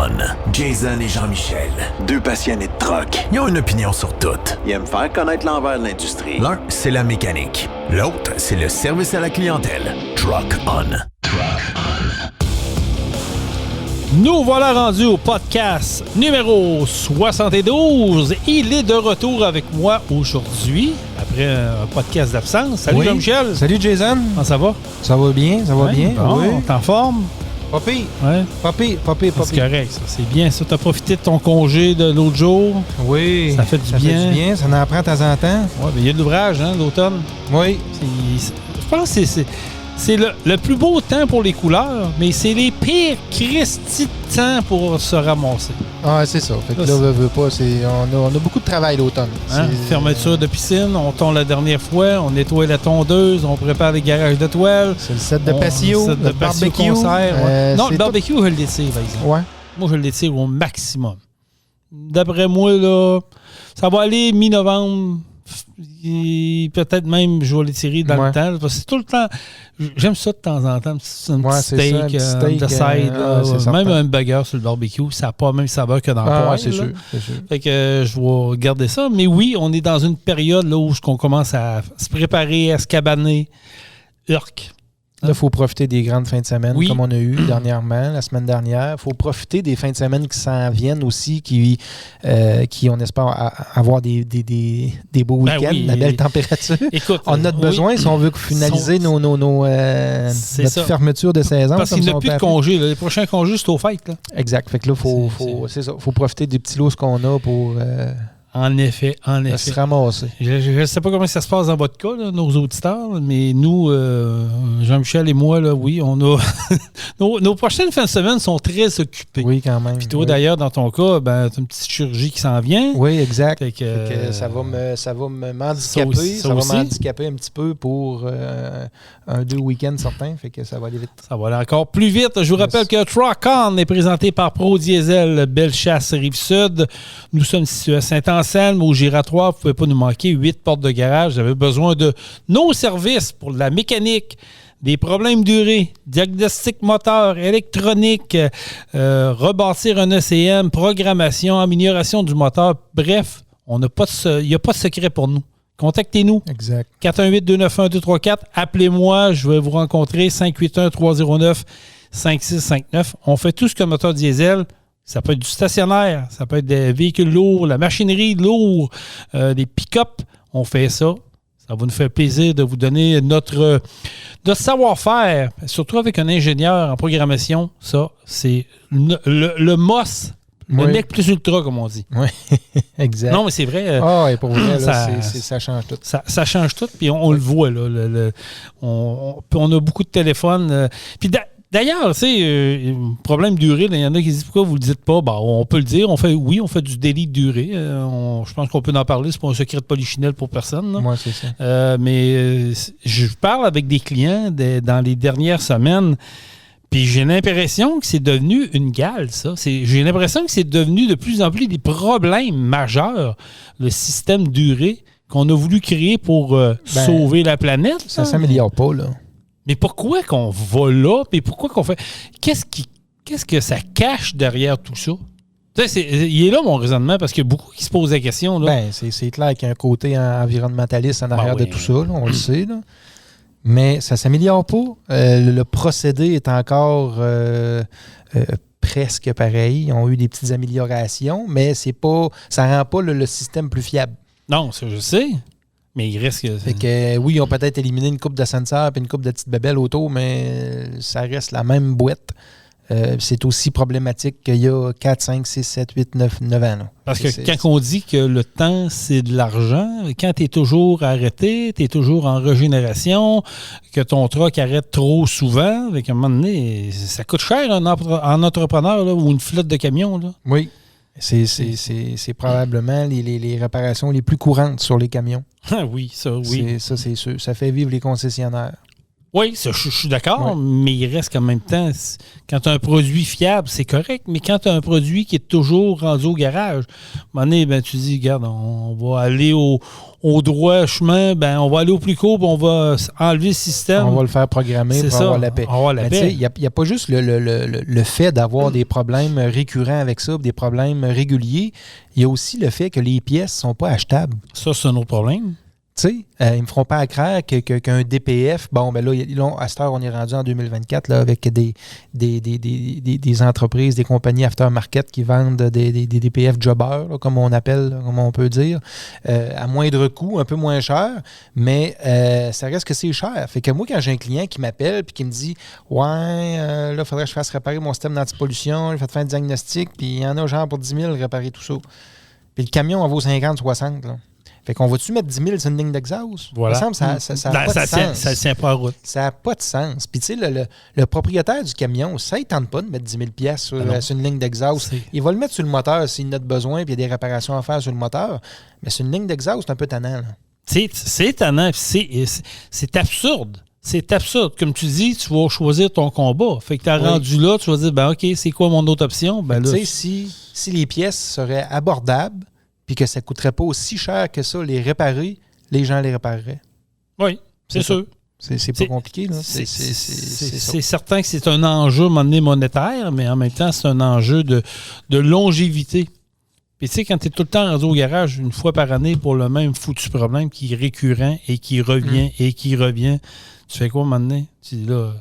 On. Jason et Jean-Michel, deux passionnés de truck. Ils ont une opinion sur tout. Ils aiment faire connaître l'envers de l'industrie. L'un, c'est la mécanique. L'autre, c'est le service à la clientèle. Truck On. Truck On. Nous voilà rendus au podcast numéro 72. Il est de retour avec moi aujourd'hui, après un podcast d'absence. Salut Jean-Michel. Salut Jason. Comment ça va? Ça va bien, ça va bien. Bon, oui. t'es en forme? Pas pire. Ouais. Pas pire. C'est correct, ça. C'est bien ça. T'as profité de ton congé de l'autre jour. Oui. Ça fait du bien. Ça en apprend de temps en temps. Oui, mais il y a de l'ouvrage, hein, l'automne. Oui. Je pense que c'est le plus beau temps pour les couleurs, mais c'est les pires Christy de temps pour se ramasser. Ah, c'est ça. Fait que là, veut pas, on a beaucoup de travail l'automne. Hein? Fermeture de piscine, on tombe la dernière fois, on nettoie la tondeuse, on prépare les garages de toile. C'est le set de patio, le barbecue. Concert, non, le barbecue, je le détire, par exemple. Ouais. Moi, je le détire au maximum. D'après moi, là, ça va aller mi-novembre. Et peut-être même je vais l'étirer dans le temps. Parce que c'est tout le temps. J'aime ça de temps en temps. Un petit steak, de side. Même un burger sur le barbecue, ça n'a pas le même saveur que dans le poêle. C'est sûr. Fait que je vais garder ça. Mais oui, on est dans une période là, où on commence à se préparer, à se cabaner. Urk. Là, il faut profiter des grandes fins de semaine comme on a eu dernièrement, la semaine dernière. Il faut profiter des fins de semaine qui s'en viennent aussi, qui on espère avoir des beaux week-ends, la belle température. Écoute, on a besoin si on veut finaliser notre fermeture de saison. Parce qu'il n'y a plus de congés. Les prochains congés, c'est aux fêtes. Là. Exact. Fait que là, faut profiter des petits lots qu'on a pour... En effet. Se ramasser. Je ne sais pas comment ça se passe dans votre cas, là, nos auditeurs, mais nous, Jean-Michel et moi, là, oui, on a... nos prochaines fins de semaine sont très occupées. Oui, quand même. Puis toi, d'ailleurs, dans ton cas, tu as une petite chirurgie qui s'en vient. Oui, exact. Fait que, ça va m'handicaper. Ça va m'handicaper un petit peu pour 2 week-ends certains. Fait que ça va aller vite. Ça va aller encore plus vite. Je vous rappelle que Truck On est présenté par Pro Diesel, Bellechasse, Rive-Sud. Nous sommes situés à Saint-Anselme, au Giratoire. Vous ne pouvez pas nous manquer. 8 portes de garage. Vous avez besoin de nos services pour la mécanique, des problèmes durés, diagnostic moteur, électronique, rebâtir un ECM, programmation, amélioration du moteur. Bref, il n'y a pas de secret pour nous. Contactez-nous. Exact. 418-291-234. Appelez-moi. Je vais vous rencontrer. 581-309-5659. On fait tout ce qu'un moteur diesel. Ça peut être du stationnaire. Ça peut être des véhicules lourds, la machinerie lourde, des pick-up. On fait ça. Ça va nous faire plaisir de vous donner notre savoir-faire, surtout avec un ingénieur en programmation. Ça, c'est le MOS, le NEC plus ultra, comme on dit. Oui, exact. Non, mais c'est vrai. Et pour vrai, là, ça change tout. Ça change tout, puis on le voit. Là, on a beaucoup de téléphones. Puis d'ailleurs, tu sais, problème de durée, il y en a qui disent pourquoi vous ne le dites pas. Ben, on peut le dire. On fait du délit de durée. Je pense qu'on peut en parler. C'est pas un secret de polichinelle pour personne. Moi, c'est ça. Mais je parle avec des clients dans les dernières semaines. Puis j'ai l'impression que c'est devenu une gale, ça. J'ai l'impression que c'est devenu de plus en plus des problèmes majeurs, le système durée qu'on a voulu créer pour sauver la planète. Ça ne s'améliore pas, là. Mais pourquoi qu'on va là? Puis pourquoi qu'on fait... Qu'est-ce que ça cache derrière tout ça? Il est là, mon raisonnement, parce qu'il y a beaucoup qui se posent la question. Là. C'est clair qu'il y a un côté environnementaliste en arrière de tout ça, là, on le sait, là. Mais ça ne s'améliore pas. Le procédé est encore presque pareil. Ils ont eu des petites améliorations, mais ça ne rend pas le système plus fiable. Non, ça je sais. Mais il reste que... Fait que oui, ils ont peut-être éliminé une coupe de sensors et une coupe de petites bébelles autour, mais ça reste la même boîte. C'est aussi problématique qu'il y a 4, 5, 6, 7, 8, 9 ans. Là. Parce que quand on dit que le temps, c'est de l'argent, quand tu es toujours arrêté, tu es toujours en régénération, que ton truck arrête trop souvent, avec un moment donné, ça coûte cher en entrepreneur là, ou une flotte de camions. Là. Oui. C'est probablement les réparations les plus courantes sur les camions. Ah oui, ça, oui. Ça, c'est sûr. Ça fait vivre les concessionnaires. Oui, je suis d'accord, mais il reste qu'en même temps, quand tu as un produit fiable, c'est correct, mais quand tu as un produit qui est toujours rendu au garage, à un moment donné, ben, tu dis, regarde, on va aller au droit chemin, ben, on va aller au plus court, puis on va enlever le système. On va le faire programmer pour avoir la paix. Il n'y a pas juste le fait d'avoir des problèmes récurrents avec ça, des problèmes réguliers. Il y a aussi le fait que les pièces ne sont pas achetables. Ça, c'est un autre problème. Tu sais, ils ne me feront pas à craindre qu'un DPF, bon, ben là, à cette heure, on est rendu en 2024 là, avec des entreprises, des compagnies aftermarket qui vendent des DPF jobbers, là, comme on appelle, comme on peut dire, à moindre coût, un peu moins cher, mais ça reste que c'est cher. Fait que moi, quand j'ai un client qui m'appelle et qui me dit « Ouais, là, il faudrait que je fasse réparer mon système d'antipollution, je vais te faire un diagnostic, puis il y en a genre pour 10 000 réparer tout ça. » Puis le camion en vaut 50, 60, là. Fait qu'on va-tu mettre 10 000 sur une ligne d'exhaust? Voilà. Ça me semble ça n'a pas de sens. Ça tient pas à route. Ça n'a pas de sens. Puis tu sais, le propriétaire du camion, ça ne tente pas de mettre 10 000 sur une ligne d'exhaust. Il va le mettre sur le moteur s'il en a besoin, puis il y a des réparations à faire sur le moteur. Mais sur une ligne d'exhaust, c'est un peu tannant. C'est tannant, c'est absurde. C'est absurde. Comme tu dis, tu vas choisir ton combat. Fait que tu as rendu là, tu vas dire, ben OK, c'est quoi mon autre option? Ben, tu sais, si les pièces seraient abordables, puis que ça ne coûterait pas aussi cher que ça, les réparer, les gens les répareraient. Oui, c'est sûr. C'est pas compliqué, là. C'est certain que c'est un enjeu monétaire, mais en même temps, c'est un enjeu de longévité. Puis tu sais, quand tu es tout le temps rendu au garage une fois par année pour le même foutu problème qui est récurrent et qui revient et qui revient, tu fais quoi maintenant? Tu dis là,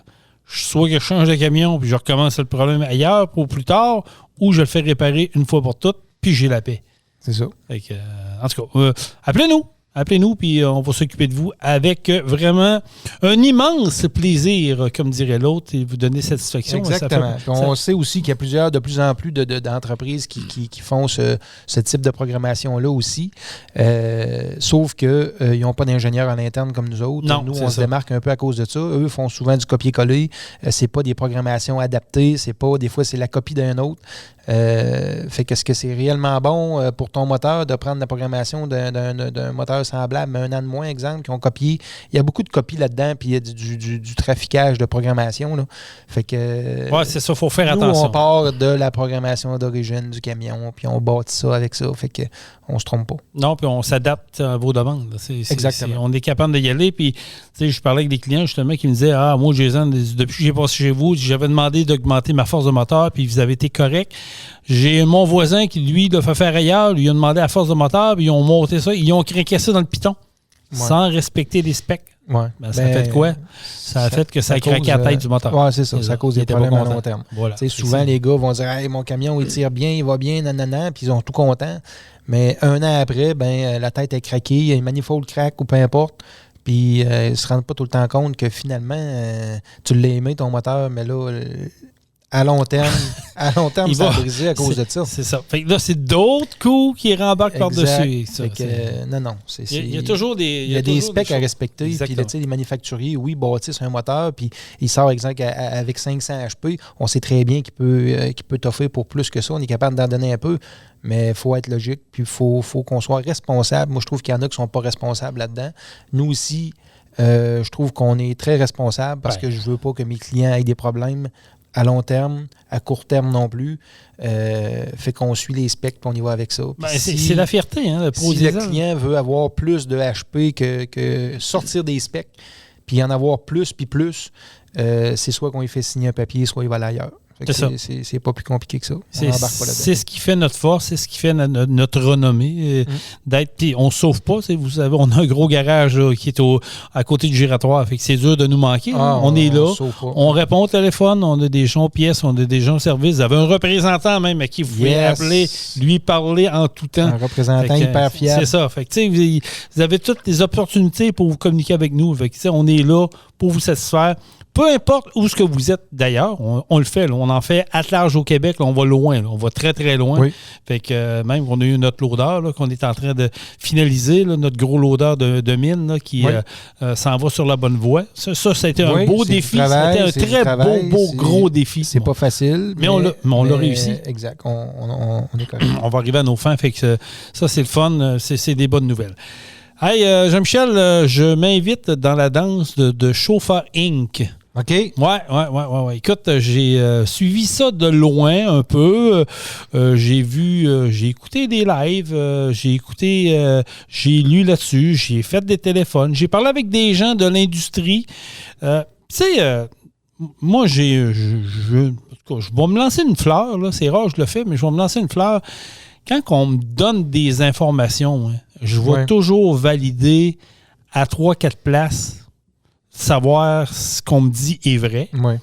soit que je change de camion puis je recommence le problème ailleurs pour plus tard, ou je le fais réparer une fois pour toutes, puis j'ai la paix. C'est ça. Fait que, en tout cas, appelez-nous, puis on va s'occuper de vous avec vraiment un immense plaisir, comme dirait l'autre, et vous donner satisfaction. Exactement. On sait aussi qu'il y a de plus en plus d'entreprises qui font ce type de programmation-là aussi. Sauf qu'ils n'ont pas d'ingénieurs à l'interne comme nous autres. Non, nous, on se démarque un peu à cause de ça. Eux font souvent du copier-coller. C'est pas des programmations adaptées. Des fois, c'est la copie d'un autre. Fait que est-ce que c'est réellement bon pour ton moteur de prendre la programmation d'un moteur semblable, mais un an de moins, exemple, qui ont copié. Il y a beaucoup de copies là-dedans, puis il y a du traficage de programmation. Là. Fait que. Ouais, c'est ça, il faut faire nous, attention. On part de la programmation d'origine du camion, puis on bâtit ça avec ça. Fait que on se trompe pas. Non, puis on s'adapte à vos demandes. Exactement. On est capable d'y aller. Puis, tu sais, je parlais avec des clients justement qui me disaient moi, depuis que j'ai passé chez vous, j'avais demandé d'augmenter ma force de moteur, puis vous avez été correct. J'ai mon voisin qui, lui, l'a fait faire ailleurs. Lui, il a demandé la force de moteur, puis ils ont monté ça. Ils ont craqué ça dans le piton sans respecter les specs. Ouais. Ça a fait quoi? Ça a fait que ça a craqué la tête du moteur. Oui, c'est ça. Ça cause des problèmes à long terme. Voilà. Souvent, les gars vont dire hey, mon camion, il tire bien, il va bien, nanana, puis ils sont tout contents. Mais un an après, la tête est craquée, il y a une manifold crack ou peu importe. Puis ils ne se rendent pas tout le temps compte que finalement, tu l'as aimé, ton moteur, mais là, à long terme, ça va briser à cause de ça. C'est ça. Fait que là, c'est d'autres coups qui rembarquent par-dessus. Non. Il y a toujours des. Il y a des specs à respecter. Puis les manufacturiers, bâtissent un moteur, puis il sort, exemple, avec 500 HP. On sait très bien qu'il peut t'offrir pour plus que ça. On est capable d'en donner un peu. Mais il faut être logique, puis il faut qu'on soit responsable. Moi, je trouve qu'il y en a qui ne sont pas responsables là-dedans. Nous aussi, je trouve qu'on est très responsable parce que je ne veux pas que mes clients aient des problèmes à long terme, à court terme non plus. Fait qu'on suit les specs et on y va avec ça. C'est la fierté, le si le client veut avoir plus de HP que sortir des specs, puis y en avoir plus, c'est soit qu'on lui fait signer un papier, soit il va aller ailleurs. C'est pas plus compliqué que ça. C'est ce qui fait notre force, c'est ce qui fait notre renommée. Puis on ne sauve pas. Vous savez, on a un gros garage qui est à côté du giratoire. Fait que c'est dur de nous manquer. On est là. On répond au téléphone. On a des gens aux pièces. On a des gens au service. Vous avez un représentant même à qui vous pouvez appeler, lui parler en tout temps. Un représentant hyper fiable. C'est ça. Fait que, vous avez toutes les opportunités pour vous communiquer avec nous. Fait que, on est là pour vous satisfaire. Peu importe où ce que vous êtes, d'ailleurs, on le fait. Là, on en fait à large au Québec. Là, on va loin. Là, on va très, très loin. Oui. Fait que même qu'on a eu notre loader qu'on est en train de finaliser, là, notre gros loader de mine là, qui s'en va sur la bonne voie. Ça a été un beau défi. Ça a été un très beau, gros défi. C'est pas facile. Mais on l'a réussi. Exact. On est correct. On va arriver à nos fins. Fait que ça, c'est le fun. C'est des bonnes nouvelles. Hey, Jean-Michel, je m'invite dans la danse de Chauffeur Inc. OK. Ouais. Écoute, j'ai suivi ça de loin un peu. J'ai écouté des lives, j'ai lu là-dessus, j'ai fait des téléphones, j'ai parlé avec des gens de l'industrie. Tu sais, moi, je vais me lancer une fleur, là. C'est rare, je le fais, mais je vais me lancer une fleur. Quand on me donne des informations, je vais toujours valider à 3-4 places, savoir ce qu'on me dit est vrai. Oui.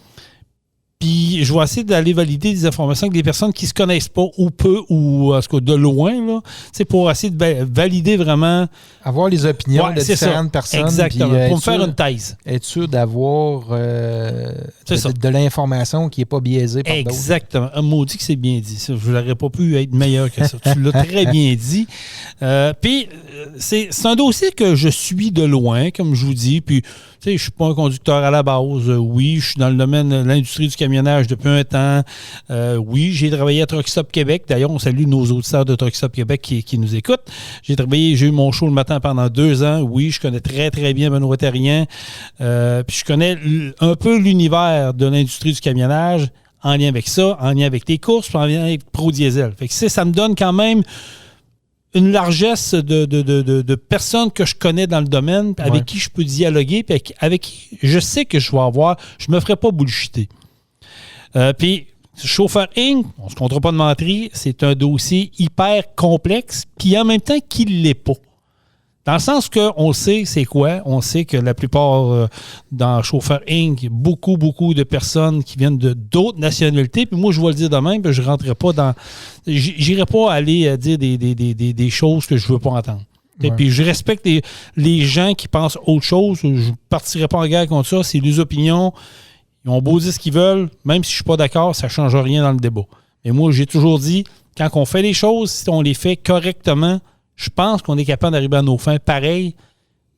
Puis je vais essayer d'aller valider des informations avec des personnes qui ne se connaissent pas ou peu ou en tout cas de loin, là, pour essayer de valider vraiment. Avoir les opinions de différentes personnes. Exactement. Pour me faire une thèse. Être sûr d'avoir de l'information qui n'est pas biaisée par d'autres. Exactement. Un maudit que c'est bien dit. Ça, je n'aurais pas pu être meilleur que ça. Tu l'as très bien dit. Puis c'est un dossier que je suis de loin, comme je vous dis. Puis je ne suis pas un conducteur à la base. Oui, je suis dans le domaine de l'industrie du camionnage depuis un temps. Oui, j'ai travaillé à Truck Stop Québec. D'ailleurs, on salue nos auditeurs de Truck Stop Québec qui nous écoutent. J'ai eu mon show le matin pendant 2 ans. Oui, je connais très, très bien Benoît Terrien. Puis je connais un peu l'univers de l'industrie du camionnage en lien avec ça, en lien avec les courses, puis en lien avec Pro Diesel. Fait que ça me donne quand même une largesse de personnes que je connais dans le domaine, avec qui je peux dialoguer, puis avec qui je sais que je vais avoir, je me ferai pas bullshiter. Puis, Chauffeur Inc., on ne se comptera pas de mentir, c'est un dossier hyper complexe, puis en même temps qu'il ne l'est pas. Dans le sens qu'on sait c'est quoi, on sait que la plupart dans Chauffeur Inc., beaucoup de personnes qui viennent d'autres nationalités, puis moi je vais le dire de même, puis je rentrerai pas dans. J'irai pas aller dire des choses que je veux pas entendre. Ouais. Puis je respecte les gens qui pensent autre chose, je partirai pas en guerre contre ça, c'est les opinions, ils ont beau dire ce qu'ils veulent, même si je suis pas d'accord, ça change rien dans le débat. Mais moi j'ai toujours dit, quand on fait les choses, si on les fait correctement, je pense qu'on est capable d'arriver à nos fins pareil,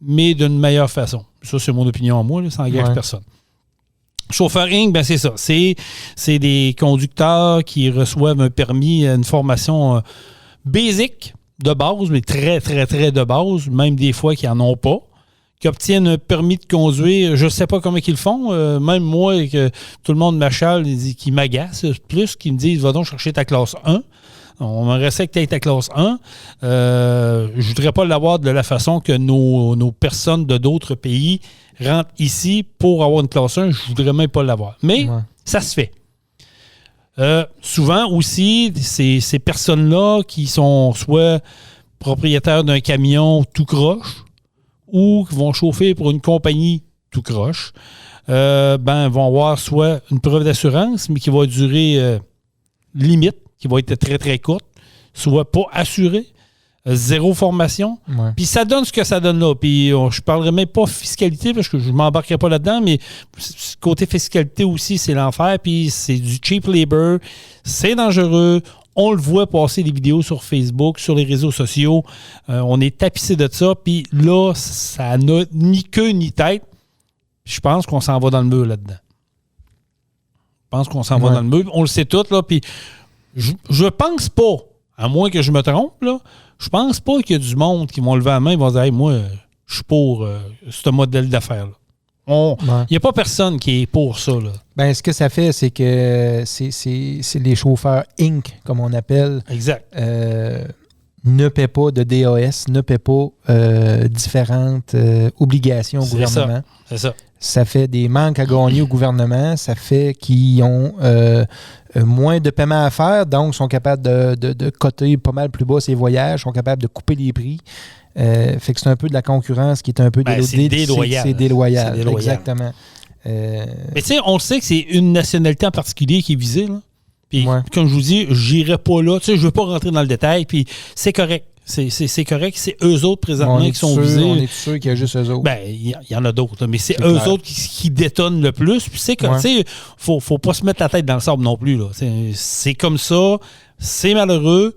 mais d'une meilleure façon. Ça, c'est mon opinion à moi, là, ça n'engage personne. Chauffeur Inc., ben c'est ça. C'est des conducteurs qui reçoivent un permis, une formation basic de base, mais très, très, très de base, même des fois qui n'en ont pas, qui obtiennent un permis de conduire. Je ne sais pas comment ils le font. Même moi, et que tout le monde m'achale, qui m'agace plus, qui me disent « Va donc chercher ta classe 1 ». On me restait que tu aies ta classe 1. Je ne voudrais pas l'avoir de la façon que nos personnes de d'autres pays rentrent ici pour avoir une classe 1. Je ne voudrais même pas l'avoir. Mais ça se fait. Souvent aussi, ces personnes-là qui sont soit propriétaires d'un camion tout croche ou qui vont chauffer pour une compagnie tout croche, vont avoir soit une preuve d'assurance, mais qui va durer limite, qui va être très, très courte, soit pas assurée, zéro formation. Puis ça donne ce que ça donne là. Puis je ne parlerai même pas fiscalité parce que je ne m'embarquerai pas là-dedans, mais côté fiscalité aussi, c'est l'enfer. Puis c'est du cheap labor, c'est dangereux. On le voit passer des vidéos sur Facebook, sur les réseaux sociaux. On est tapissé de ça. Puis là, ça n'a ni queue ni tête. Je pense qu'on s'en va dans le mur là-dedans. Dans le mur. On le sait tout, là. Puis je pense pas, à moins que je me trompe, là, je pense pas qu'il y a du monde qui vont lever la main et vont dire hey, moi, je suis pour ce modèle d'affaires-là. Il n'y a pas personne qui est pour ça. Là. Ben, ce que ça fait, c'est que c'est les chauffeurs Inc., comme on appelle. Exact. Ne paient pas de DAS, ne paient pas différentes obligations au gouvernement. C'est ça. Ça fait des manques à gagner au gouvernement. Ça fait qu'ils ont moins de paiement à faire, donc sont capables de coter pas mal plus bas ces voyages, sont capables de couper les prix. Fait que c'est un peu de la concurrence qui est un peu déloyale. C'est déloyal. Exactement. Mais tu sais, on sait que c'est une nationalité en particulier qui est visée. Là. Puis, comme je vous dis, j'irai pas là. Tu sais, je veux pas rentrer dans le détail. Puis, c'est correct. C'est correct. C'est eux autres présentement qui sont visés. On est sûr qu'il y a juste eux autres. Ben, il y en a d'autres. Mais c'est eux autres qui détonnent le plus. Puis, c'est comme, tu sais, faut pas se mettre la tête dans le sable non plus. Là. C'est comme ça. C'est malheureux.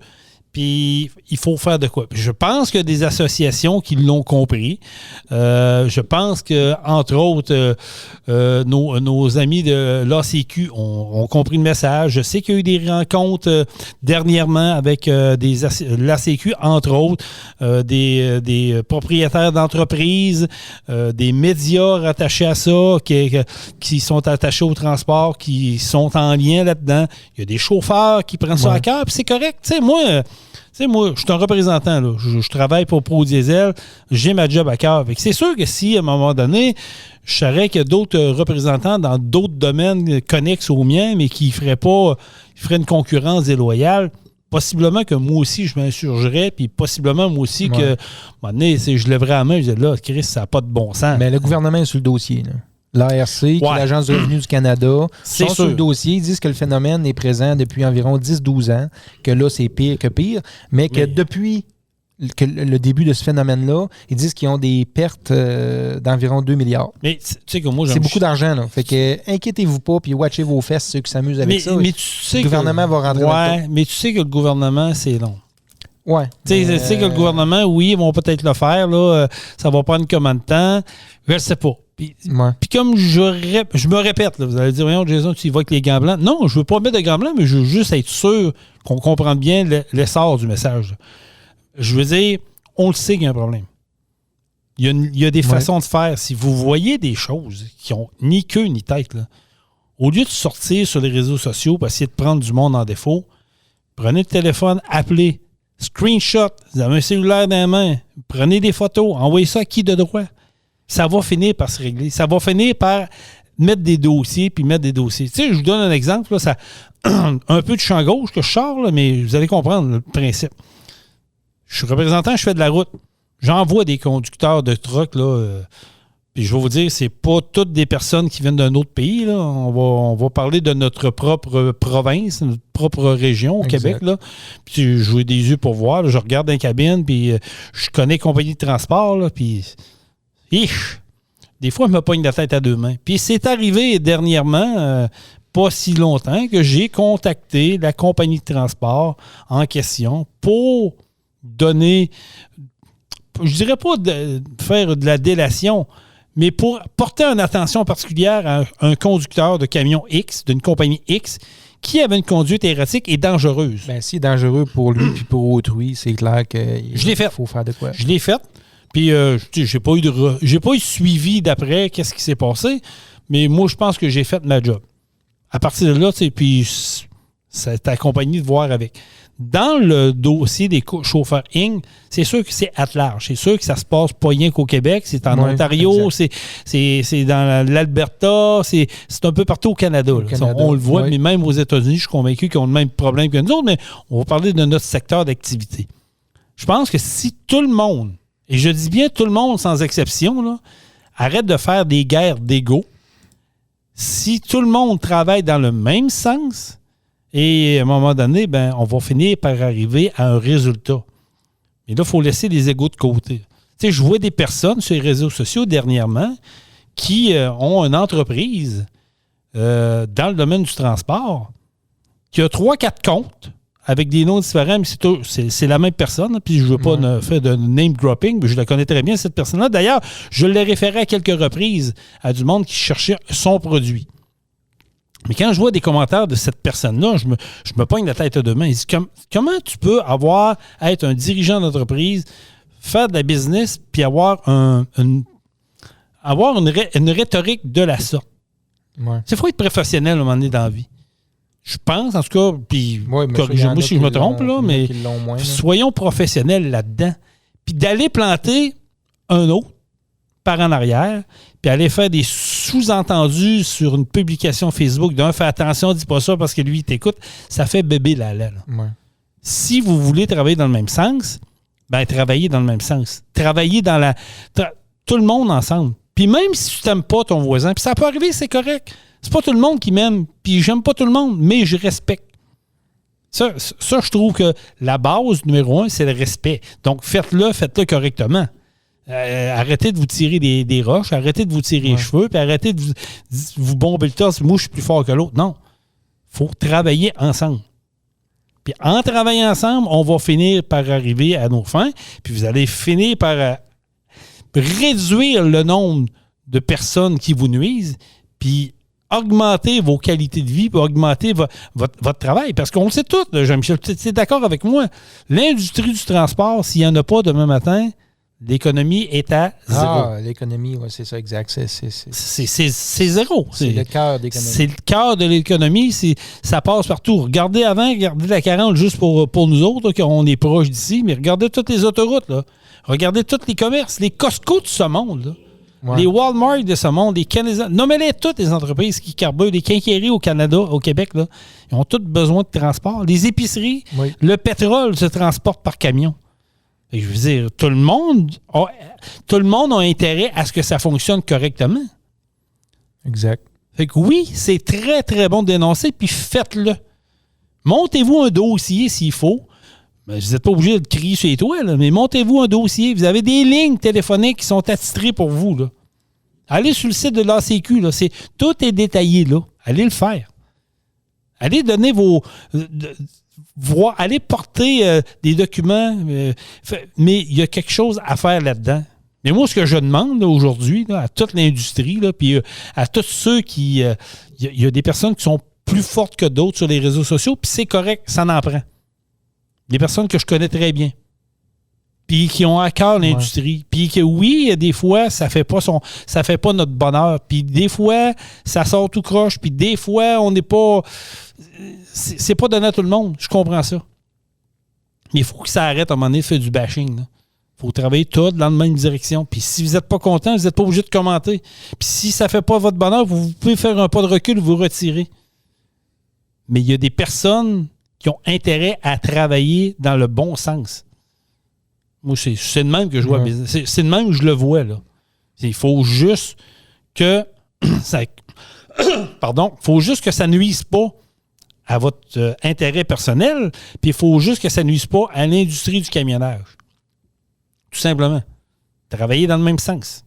Puis il faut faire de quoi? Je pense qu'il y a des associations qui l'ont compris. Je pense que, entre autres, nos amis de l'ACQ ont compris le message. Je sais qu'il y a eu des rencontres dernièrement avec l'ACQ, entre autres, des propriétaires d'entreprises, des médias rattachés à ça, qui sont attachés au transport, qui sont en lien là-dedans. Il y a des chauffeurs qui prennent ça à cœur, puis c'est correct. Tu sais, moi, je suis un représentant. Là. Je travaille pour Pro Diesel. J'ai ma job à cœur. C'est sûr que si, à un moment donné, je saurais qu'il y a d'autres représentants dans d'autres domaines connexes aux miens, mais qui feraient une concurrence déloyale, possiblement que moi aussi, je m'insurgerais, puis possiblement moi aussi que, à un moment donné, je lèverais la main et je disais, là, Chris, ça n'a pas de bon sens. Mais le gouvernement est sur le dossier, là. L'ARC, qui est l'Agence du revenu du Canada, sont sur le dossier. Ils disent que le phénomène est présent depuis environ 10-12 ans, que là, c'est pire que pire, mais que depuis le début de ce phénomène-là, ils disent qu'ils ont des pertes d'environ 2 milliards. Mais tu sais que moi, c'est beaucoup d'argent, là. Fait que inquiétez-vous pas, puis watchez vos fesses, ceux qui s'amusent avec ça. Mais tu sais le gouvernement va rentrer dans mais tu sais que le gouvernement, c'est long. Ouais. Tu sais que le gouvernement, oui, ils vont peut-être le faire, là. Ça va prendre combien de temps? Je ne sais pas. Puis comme je me répète, là, vous allez dire, voyons, Jason, tu y vas avec les gants blancs. Non, je ne veux pas mettre de gants blancs, mais je veux juste être sûr qu'on comprenne bien l'essor du message. Je veux dire, on le sait qu'il y a un problème. Il y a des façons de faire. Si vous voyez des choses qui n'ont ni queue ni tête, là, au lieu de sortir sur les réseaux sociaux pour essayer de prendre du monde en défaut, prenez le téléphone, appelez, screenshot, vous avez un cellulaire dans la main, prenez des photos, envoyez ça à qui de droit. Ça va finir par se régler. Ça va finir par mettre des dossiers, puis mettre des dossiers. Tu sais, je vous donne un exemple, là, ça un peu de champ gauche que je sors, là, mais vous allez comprendre le principe. Je suis représentant, je fais de la route. J'envoie des conducteurs de trucks, là, puis je vais vous dire, c'est pas toutes des personnes qui viennent d'un autre pays, là. On va parler de notre propre province, notre propre région au Québec, là. Puis je joue des yeux pour voir, là. Je regarde dans la cabine, puis je connais compagnie de transport, là, puis... Des fois, je me pogne la tête à deux mains. Puis c'est arrivé dernièrement, pas si longtemps, que j'ai contacté la compagnie de transport en question pour donner, je dirais pas de faire de la délation, mais pour porter une attention particulière à un conducteur de camion X, d'une compagnie X, qui avait une conduite erratique et dangereuse. Bien, si dangereux pour lui et pour autrui, c'est clair qu'il faut faire de quoi. Je l'ai fait. Puis, j'ai pas eu de suivi d'après qu'est-ce qui s'est passé, mais moi, je pense que j'ai fait ma job. À partir de là, puis c'est accompagné de voir avec. Dans le dossier des chauffeurs Inc., c'est sûr que c'est at large. C'est sûr que ça se passe pas rien qu'au Québec. C'est en Ontario, c'est dans l'Alberta, c'est un peu partout au Canada. On le voit, mais même aux États-Unis, je suis convaincu qu'ils ont le même problème que nous autres, mais on va parler de notre secteur d'activité. Je pense que si tout le monde, et je dis bien tout le monde sans exception, là, arrête de faire des guerres d'ego. Si tout le monde travaille dans le même sens, et à un moment donné, on va finir par arriver à un résultat. Mais là, il faut laisser les égos de côté. Tu sais, je vois des personnes sur les réseaux sociaux dernièrement qui ont une entreprise dans le domaine du transport qui a 3-4 comptes avec des noms différents, mais c'est la même personne. Puis je ne veux pas faire de name dropping, mais je la connais très bien, cette personne-là. D'ailleurs, je l'ai référé à quelques reprises à du monde qui cherchait son produit. Mais quand je vois des commentaires de cette personne-là, je me pogne la tête à deux mains. Il dit, comment tu peux être un dirigeant d'entreprise, faire de la business, puis avoir une rhétorique de la sorte? Ouais. Il faut être professionnel à un moment donné dans la vie. Je pense, en tout cas, puis corrigez-moi si je me trompe, là, mais soyons professionnels là-dedans. Puis d'aller planter un autre par en arrière, puis aller faire des sous-entendus sur une publication Facebook d'un « fais attention, dis pas ça parce que lui, il t'écoute », ça fait bébé la laine. Ouais. Si vous voulez travailler dans le même sens, travaillez dans le même sens. Travaillez dans tout le monde ensemble. Puis même si tu n'aimes pas ton voisin, puis ça peut arriver, c'est correct. C'est pas tout le monde qui m'aime, puis j'aime pas tout le monde, mais je respecte. Ça, je trouve que la base numéro 1, c'est le respect. Donc, faites-le correctement. Arrêtez de vous tirer des roches, arrêtez de vous tirer les cheveux, puis arrêtez de vous bomber le torse. Moi, je suis plus fort que l'autre. Non. Il faut travailler ensemble. Puis en travaillant ensemble, on va finir par arriver à nos fins, puis vous allez finir par réduire le nombre de personnes qui vous nuisent, puis augmenter vos qualités de vie, puis augmenter votre travail. Parce qu'on le sait tous, Jean-Michel, tu es d'accord avec moi. L'industrie du transport, s'il n'y en a pas demain matin, l'économie est à zéro. Ah, l'économie, oui, c'est ça, exact. C'est zéro. C'est le cœur de l'économie. C'est le cœur de l'économie. Ça passe partout. Regardez la 40 juste pour nous autres, là, on est proche d'ici, mais regardez toutes les autoroutes. Là. Regardez tous les commerces, les Costco de ce monde. Là. Ouais. Les Walmart de ce monde, les Canadiens. Nommez-les toutes les entreprises qui carburent, les quincailleries au Canada, au Québec, là, ils ont tous besoin de transport. Les épiceries, le pétrole se transporte par camion. Et je veux dire, tout le monde a intérêt à ce que ça fonctionne correctement. Exact. Fait que oui, c'est très, très bon de dénoncer, puis faites-le. Montez-vous un dossier s'il faut. Ben, vous n'êtes pas obligé de crier sur les toits, là, mais montez-vous un dossier. Vous avez des lignes téléphoniques qui sont attitrées pour vous. Là. Allez sur le site de l'ACQ. Là, tout est détaillé là. Allez le faire. Allez donner allez porter des documents. Mais il y a quelque chose à faire là-dedans. Mais moi, ce que je demande là, aujourd'hui là, à toute l'industrie, puis à tous ceux qui... Il y a des personnes qui sont plus fortes que d'autres sur les réseaux sociaux, puis c'est correct, ça en prend. Des personnes que je connais très bien. Puis qui ont à cœur l'industrie. Puis que oui, des fois, ça fait pas notre bonheur. Puis des fois, ça sort tout croche. Puis des fois, on n'est pas... C'est pas donné à tout le monde. Je comprends ça. Mais il faut que ça arrête à un moment donné de faire du bashing. Il faut travailler tout dans la même direction. Puis si vous n'êtes pas content, vous n'êtes pas obligé de commenter. Puis si ça ne fait pas votre bonheur, vous pouvez faire un pas de recul, vous retirer. Mais il y a des personnes qui ont intérêt à travailler dans le bon sens. Moi, c'est de même que je vois. C'est de même que je le vois. Là. Il faut juste que ça... faut juste que ça nuise pas à votre intérêt personnel, puis il faut juste que ça nuise pas à l'industrie du camionnage. Tout simplement. Travaillez dans le même sens.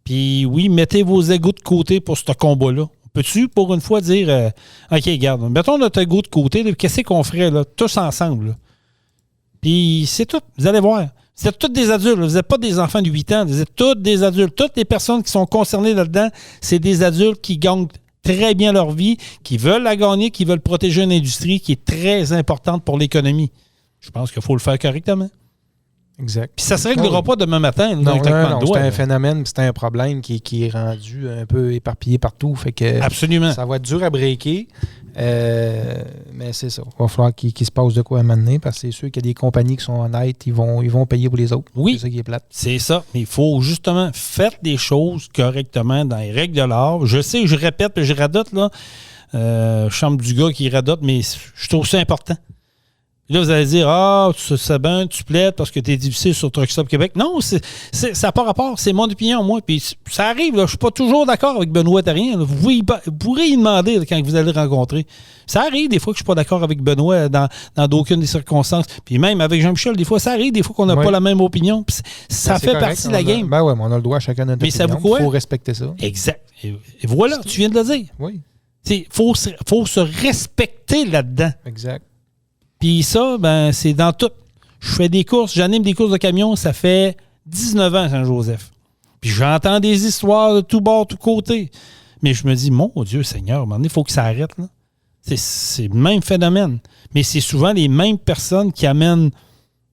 Puis oui, mettez vos égos de côté pour ce combat-là. Peux-tu, pour une fois, dire OK, regarde, mettons notre égo de côté, là, qu'est-ce qu'on ferait là, tous ensemble? Là? Puis c'est tout. Vous allez voir. Vous êtes tous des adultes. Là. Vous n'êtes pas des enfants de 8 ans. Vous êtes tous des adultes. Toutes les personnes qui sont concernées là-dedans, c'est des adultes qui gagnent très bien leur vie, qui veulent la gagner, qui veulent protéger une industrie qui est très importante pour l'économie. Je pense qu'il faut le faire correctement. Exact. Puis ça ne se réglera pas demain matin. Non, c'est un phénomène, c'est un problème qui est rendu un peu éparpillé partout. Fait que absolument. Ça va être dur à breaker. Mais c'est ça. Il va falloir qu'il se passe de quoi à un moment donné, parce que c'est sûr qu'il y a des compagnies qui sont honnêtes, ils vont payer pour les autres. Oui. C'est ça qui est plate. C'est ça. Mais il faut justement faire des choses correctement dans les règles de l'art. Je sais, je répète, puis je radote, là. Chambre du gars qui radote, mais je trouve ça important. Là, vous allez dire, c'est bien, tu plaides parce que tu es difficile sur Truck Stop Québec. Non, ça n'a pas rapport. C'est mon opinion, moi. Puis ça arrive, là, je ne suis pas toujours d'accord avec Benoît Therrien. Vous pourrez y demander là, quand vous allez le rencontrer. Ça arrive des fois que je ne suis pas d'accord avec Benoît dans d'aucune des circonstances. Puis même avec Jean-Michel, des fois, ça arrive des fois qu'on n'a pas la même opinion. Puis ça fait correct, partie de la game. Ben oui, mais on a le droit à chacun notre opinion. Il faut respecter ça. Exact. Et voilà, tu viens de le dire. Oui. Il faut se respecter là-dedans. Exact. Puis ça, ben c'est dans tout. Je fais des courses, j'anime des courses de camions, ça fait 19 ans à Saint-Joseph. Puis j'entends des histoires de tout bord, tout côté. Mais je me dis, mon Dieu Seigneur, à un moment donné, il faut que ça arrête. Là. C'est le même phénomène. Mais c'est souvent les mêmes personnes qui amènent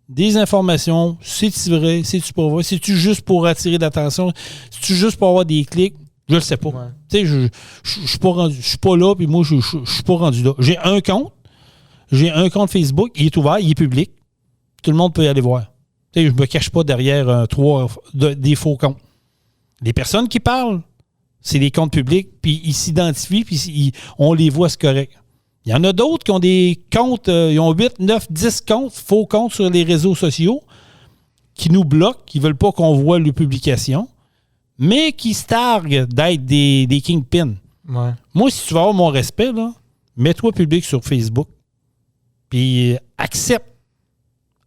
des informations. C'est-tu vrai? C'est-tu pas vrai? C'est-tu juste pour attirer l'attention? C'est-tu juste pour avoir des clics? Je le sais pas. Ouais. Tu sais, je suis pas rendu. Je suis pas là, puis moi, je suis pas rendu là. J'ai un compte. J'ai un compte Facebook, il est ouvert, il est public. Tout le monde peut y aller voir. Tu sais, je ne me cache pas derrière des faux comptes. Les personnes qui parlent, c'est des comptes publics, puis ils s'identifient, puis on les voit, c'est correct. Il y en a d'autres qui ont des comptes, ils ont 8, 9, 10 comptes, faux comptes sur les réseaux sociaux, qui nous bloquent, qui ne veulent pas qu'on voit les publications, mais qui se targuent d'être des kingpins. Ouais. Moi, si tu veux avoir mon respect, là, mets-toi public sur Facebook. Puis accepte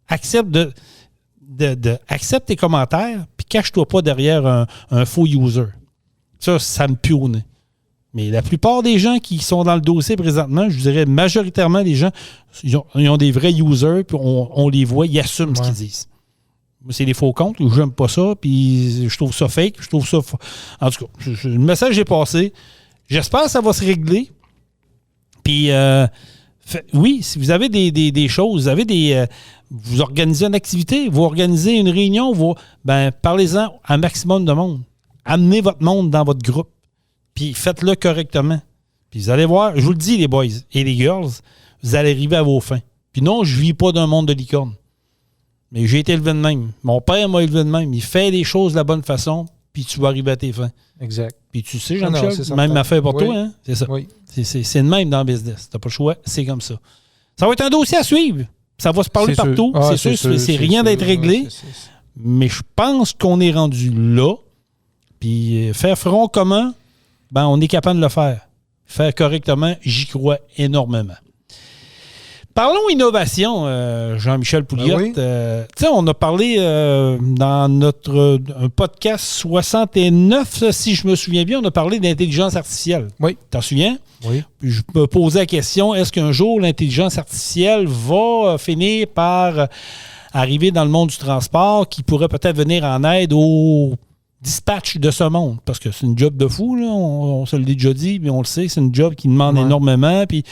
accepte tes commentaires, puis cache-toi pas derrière un faux user. Ça me pue au nez. Mais la plupart des gens qui sont dans le dossier présentement, je dirais majoritairement des gens, ils ont des vrais users, puis on les voit, ils assument ce qu'ils disent. Moi, c'est des faux comptes, j'aime pas ça, puis je trouve ça fake, je trouve ça... En tout cas, le message est passé. J'espère que ça va se régler. Puis, oui, si vous avez des choses, vous avez vous organisez une activité, vous organisez une réunion, parlez-en à un maximum de monde. Amenez votre monde dans votre groupe. Puis faites-le correctement. Puis vous allez voir, je vous le dis, les boys et les girls, vous allez arriver à vos fins. Puis non, je ne vis pas d'un monde de licorne. Mais j'ai été élevé de même. Mon père m'a élevé de même. Il fait les choses de la bonne façon, puis tu vas arriver à tes fins. Exact. Puis tu sais, Jean-Michel, même affaire pour toi, hein? C'est ça. Oui. C'est le même dans le business. Tu n'as pas le choix, c'est comme ça. Ça va être un dossier à suivre. Ça va se parler partout. C'est sûr, c'est rien d'être réglé. Mais je pense qu'on est rendu là. Puis faire front commun, on est capable de le faire. Faire correctement, j'y crois énormément. Parlons innovation, Jean-Michel Pouliot. Oui. On a parlé dans notre un podcast 69, si je me souviens bien, on a parlé d'intelligence artificielle. Oui. T'en souviens? Oui. Puis je me posais la question, est-ce qu'un jour l'intelligence artificielle va finir par arriver dans le monde du transport qui pourrait peut-être venir en aide au dispatch de ce monde? Parce que c'est une job de fou, là. On se l'a déjà dit, mais on le sait, c'est une job qui demande énormément. Puis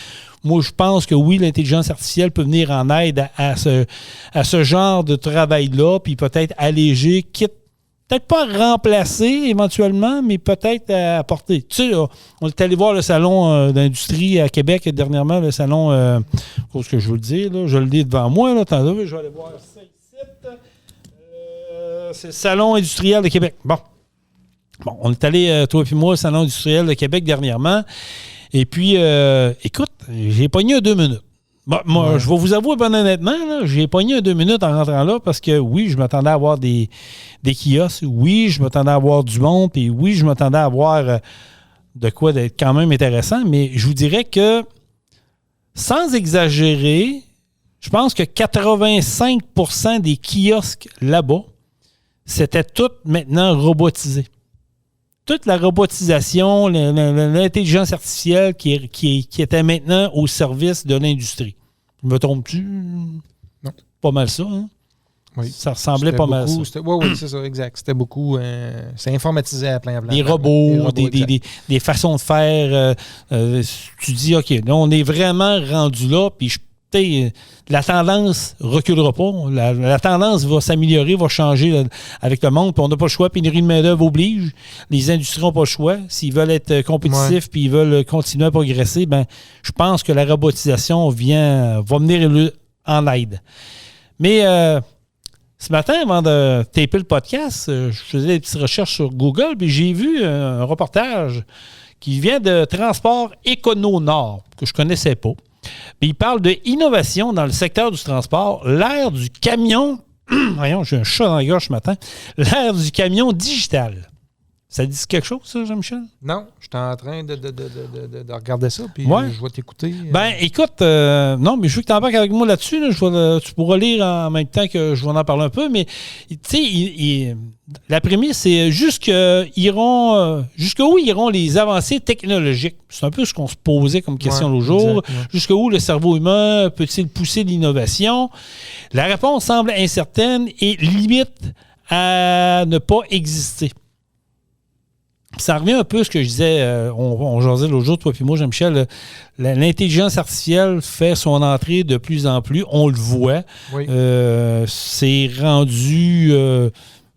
moi, je pense que oui, l'intelligence artificielle peut venir en aide à ce genre de travail-là, puis peut-être alléger, peut-être pas remplacer éventuellement, mais peut-être apporter. Tu sais, on est allé voir le salon d'industrie à Québec dernièrement, le salon, qu'est-ce que je veux le dire, là, je le dis devant moi, là, attendez, je vais aller voir ça ici. C'est le salon industriel de Québec. Bon, on est allé, toi et moi, au salon industriel de Québec dernièrement. Et puis, écoute, j'ai pogné 2 minutes. Moi, je vais vous avouer, ben honnêtement, là, j'ai pogné 2 minutes en rentrant là parce que oui, je m'attendais à avoir des kiosques. Oui, je m'attendais à avoir du monde. Puis oui, je m'attendais à avoir de quoi d'être quand même intéressant. Mais je vous dirais que, sans exagérer, je pense que 85% des kiosques là-bas, c'était tout maintenant robotisé. Toute la robotisation, l'intelligence artificielle qui était maintenant au service de l'industrie. Je me trompe-tu? Non. Pas mal ça, hein? Oui. Ça ressemblait pas mal à ça. Oui, c'est ça, exact. C'était beaucoup... c'est informatisé à plein. Des robots, des façons de faire. Tu dis, OK, là, on est vraiment rendu là, puis la tendance ne reculera pas. La tendance va s'améliorer, va changer avec le monde. Puis on n'a pas le choix. Pénurie de main-d'œuvre oblige. Les industries n'ont pas le choix. S'ils veulent être compétitifs puis ils veulent continuer à progresser, je pense que la robotisation va venir en aide. Mais ce matin, avant de taper le podcast, je faisais des petites recherches sur Google puis j'ai vu un reportage qui vient de Transport Écono-Nord, que je ne connaissais pas. Puis il parle d'innovation dans le secteur du transport, l'ère du camion. Voyons, j'ai un chat dans la gorge ce matin. L'ère du camion digital. Ça dit quelque chose, ça, Jean-Michel? Non, je suis en train de regarder ça, puis je vais t'écouter. Écoute, non, mais je veux que tu embarques avec moi là-dessus. Là, tu pourras lire en même temps que je vais en parler un peu, mais tu sais, la prémisse, c'est jusqu'où iront les avancées technologiques. C'est un peu ce qu'on se posait comme question l'autre jour. Jusqu'où le cerveau humain peut-il pousser l'innovation? La réponse semble incertaine et limite à ne pas exister. Ça revient un peu à ce que je disais, on jasait l'autre jour, toi et moi, Jean-Michel, l'intelligence artificielle fait son entrée de plus en plus, on le voit. Oui. C'est rendu,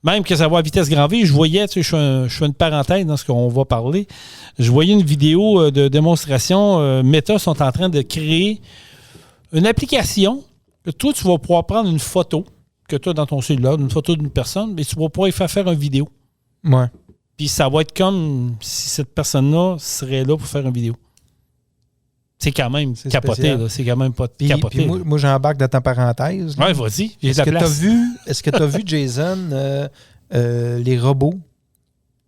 même que ça va à vitesse grand V, je voyais, tu sais, je fais une parenthèse dans ce qu'on va parler, je voyais une vidéo de démonstration, Meta sont en train de créer une application que toi, tu vas pouvoir prendre une photo, que tu as dans ton cellulaire, une photo d'une personne, mais tu vas pouvoir y faire une vidéo. Ouais. Puis ça va être comme si cette personne-là serait là pour faire une vidéo. C'est quand même capoté, là. C'est quand même pas capoté. Puis moi, j'embarque dans ta parenthèse. Oui, vas-y. Est-ce que tu as vu, Jason, les robots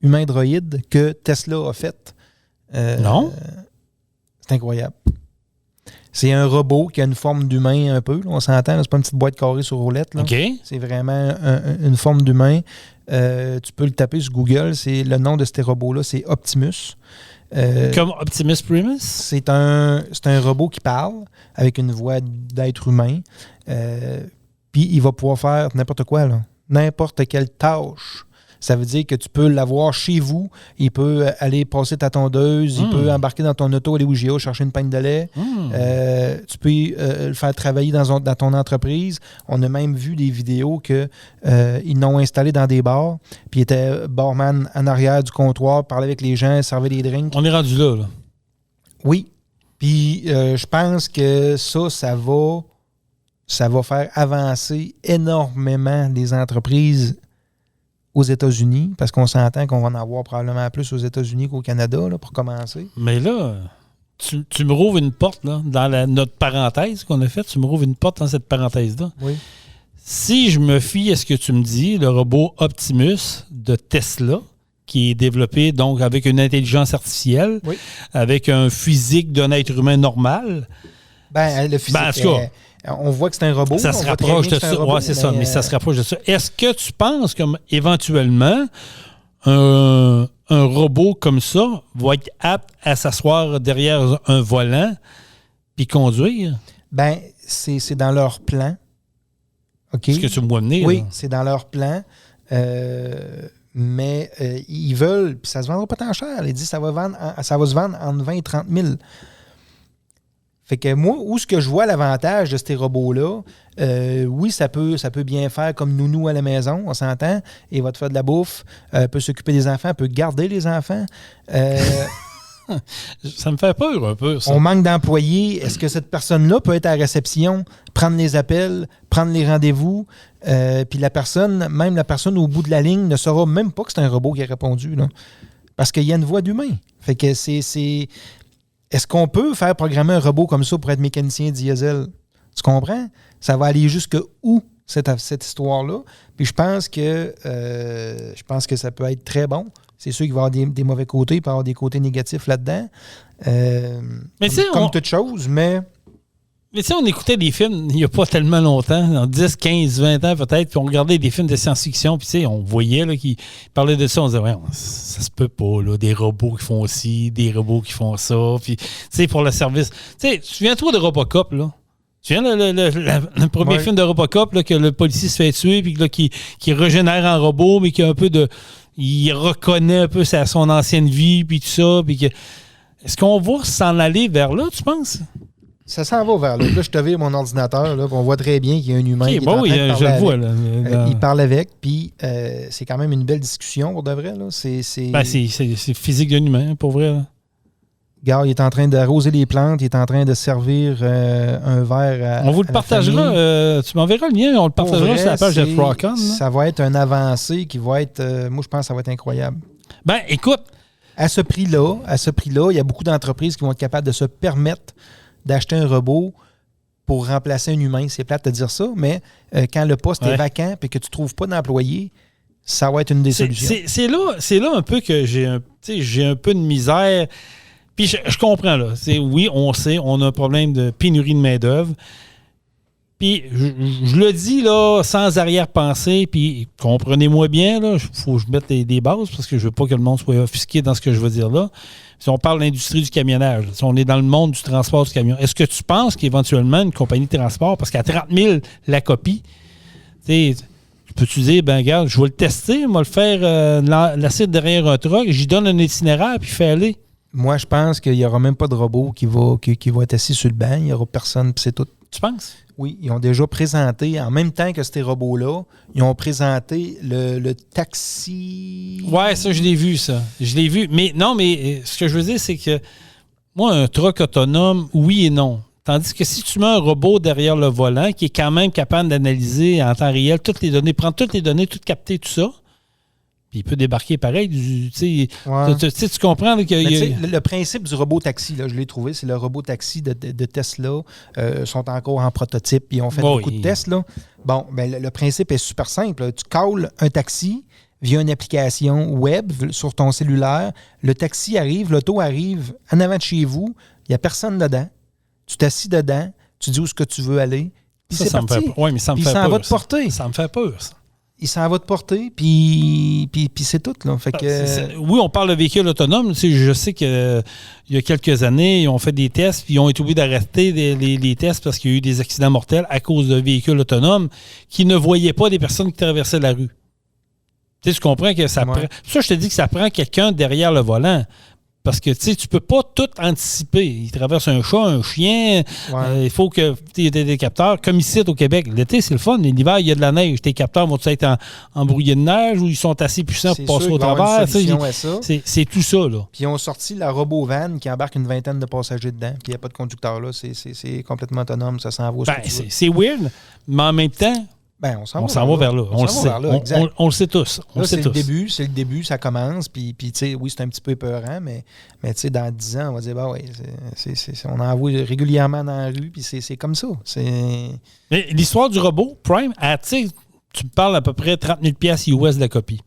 humains droïdes que Tesla a fait? Non. C'est incroyable. C'est un robot qui a une forme d'humain un peu. Là, on s'entend, là, c'est pas une petite boîte carrée sur roulette. Là. Okay. C'est vraiment une forme d'humain. Tu peux le taper sur Google. Le nom de ce robot-là, c'est Optimus. Comme Optimus Primus? C'est un robot qui parle avec une voix d'être humain. Puis il va pouvoir faire n'importe quoi, là. N'importe quelle tâche. Ça veut dire que tu peux l'avoir chez vous. Il peut aller passer ta tondeuse. Il peut embarquer dans ton auto, aller au IGA, chercher une pinte de lait. Tu peux le faire travailler dans ton entreprise. On a même vu des vidéos qu'ils l'ont installé dans des bars. Puis il était barman en arrière du comptoir, parlait avec les gens, servait des drinks. On est rendu là. Oui. Puis je pense que ça va faire avancer énormément les entreprises aux États-Unis, parce qu'on s'entend qu'on va en avoir probablement plus aux États-Unis qu'au Canada, là, pour commencer. Mais là, tu me rouvres une porte, là, dans notre parenthèse qu'on a faite, tu me rouvres une porte dans cette parenthèse-là. Oui. Si je me fie à ce que tu me dis, le robot Optimus de Tesla, qui est développé donc avec une intelligence artificielle, avec un physique d'un être humain normal. Le physique, on voit que c'est un robot. Ça se rapproche de ça. Oui, c'est ça, mais ça se rapproche de ça. Est-ce que tu penses qu'éventuellement, un robot comme ça va être apte à s'asseoir derrière un volant puis conduire? C'est dans leur plan. Okay? Est-ce que tu me vois venir? Oui, là? c'est dans leur plan. Mais ils veulent, puis ça se vendra pas tant cher. Ils disent que ça va se vendre entre 20 et 30 000. Fait que moi, où est-ce que je vois l'avantage de ces robots-là? Oui, ça peut bien faire comme nounou à la maison, on s'entend. Il va te faire de la bouffe, peut s'occuper des enfants, peut garder les enfants. Ça me fait peur un peu, ça. On manque d'employés. Est-ce que cette personne-là peut être à la réception, prendre les appels, prendre les rendez-vous? Puis la personne au bout de la ligne ne saura même pas que c'est un robot qui a répondu, là. Parce qu'il y a une voix d'humain. Fait que Est-ce qu'on peut faire programmer un robot comme ça pour être mécanicien diesel? Tu comprends? Ça va aller jusque où, cette histoire-là? Puis je pense que ça peut être très bon. C'est sûr qu'il va y avoir des mauvais côtés, il peut y avoir des côtés négatifs là-dedans. Comme toute chose, mais... Mais tu sais, on écoutait des films il n'y a pas tellement longtemps, en 10, 15, 20 ans peut-être, puis on regardait des films de science-fiction, puis tu sais, on voyait là, qu'ils parlaient de ça, on se disait, ouais, ça se peut pas, là, des robots qui font ci, des robots qui font ça, puis tu sais, pour le service. Tu sais, souviens-toi de Robocop, là? Tu viens le premier film de Robocop, là, que le policier se fait tuer, puis là, qui régénère en robot, mais qui a un peu de... Il reconnaît un peu son ancienne vie, puis tout ça, puis que... Est-ce qu'on va s'en aller vers là, tu penses? Ça s'en va vers là. Là, je te vire mon ordinateur, là, on voit très bien qu'il y a un humain qui est en train de parler avec. Vois, là, il parle avec, puis c'est quand même une belle discussion, pour de vrai. Là. C'est physique d'un humain, pour vrai. Là. Regarde, il est en train d'arroser les plantes, il est en train de servir un verre on vous le partagera. Tu m'enverras le lien, on le partagera sur la page de TruckOn. Ça va être un avancé qui va être... moi, je pense que ça va être incroyable. Écoute... À ce prix-là, il y a beaucoup d'entreprises qui vont être capables de se permettre d'acheter un robot pour remplacer un humain. C'est plate de dire ça, mais quand le poste est vacant et que tu ne trouves pas d'employé, ça va être une des solutions. C'est là un peu que j'ai un peu de misère. Puis je comprends, là. Oui, on sait, on a un problème de pénurie de main-d'œuvre. Puis je le dis là sans arrière-pensée, puis comprenez-moi bien, il faut que je mette des bases parce que je veux pas que le monde soit offusqué dans ce que je veux dire là. Si on parle de l'industrie du camionnage, si on est dans le monde du transport du camion, est-ce que tu penses qu'éventuellement une compagnie de transport, parce qu'à 30 000 la copie, peux-tu dire, regarde, je vais le tester, je vais le faire l'assis derrière un truck, j'y donne un itinéraire, puis fais aller. Moi, je pense qu'il n'y aura même pas de robot qui va être assis sur le banc, il n'y aura personne, puis c'est tout. Tu penses? Oui, ils ont déjà présenté, en même temps que ces robots-là, ils ont présenté le taxi. Ouais, ça, je l'ai vu, ça. Je l'ai vu. Mais non, mais ce que je veux dire, c'est que moi, un truck autonome, oui et non. Tandis que si tu mets un robot derrière le volant qui est quand même capable d'analyser en temps réel toutes les données, prendre toutes les données, tout capter, tout ça, puis il peut débarquer pareil. Tu comprends que le principe du robot taxi, là, je l'ai trouvé, c'est le robot taxi de Tesla. Sont encore en prototype, ils ont fait beaucoup de tests. Là. Bon, le principe est super simple. Là. Tu calls un taxi via une application web sur ton cellulaire. Le taxi arrive, l'auto arrive en avant de chez vous. Il n'y a personne dedans. tu t'assis dedans, tu dis où est-ce que tu veux aller, puis c'est parti. Oui, mais ça me fait peur. Il s'en va te porter. Ça me fait peur, ça. Il s'en va te porter, puis c'est tout. Là. Fait que, oui, on parle de véhicules autonomes. Tu sais, je sais qu'il y a quelques années, ils ont fait des tests, puis ils ont été obligés d'arrêter les tests parce qu'il y a eu des accidents mortels à cause de véhicules autonomes qui ne voyaient pas des personnes qui traversaient la rue. Tu sais, tu comprends que ça prend... Ça, je te dis que ça prend quelqu'un derrière le volant. Parce que, tu sais, tu peux pas tout anticiper. Il traverse un chat, un chien. Il faut que tu aies des capteurs. Comme ici, au Québec, l'été, c'est le fun. Mais l'hiver, il y a de la neige. Tes capteurs vont-ils être embrouillés de neige ou ils sont assez puissants pour passer au travers? C'est tout ça, là. Puis ils ont sorti la RoboVan qui embarque une vingtaine de passagers dedans. Puis il n'y a pas de conducteur là. C'est complètement autonome. Ça s'en va. C'est weird, mais en même temps... on s'en va vers là. On le sait. On le sait tous. C'est le début, ça commence. Puis tu sais, oui, c'est un petit peu épeurant, mais tu sais, dans 10 ans, on va dire, on en voit régulièrement dans la rue, puis c'est comme ça. Mais l'histoire du robot, Prime, tu me parles à peu près 30 000 $ US de la copie.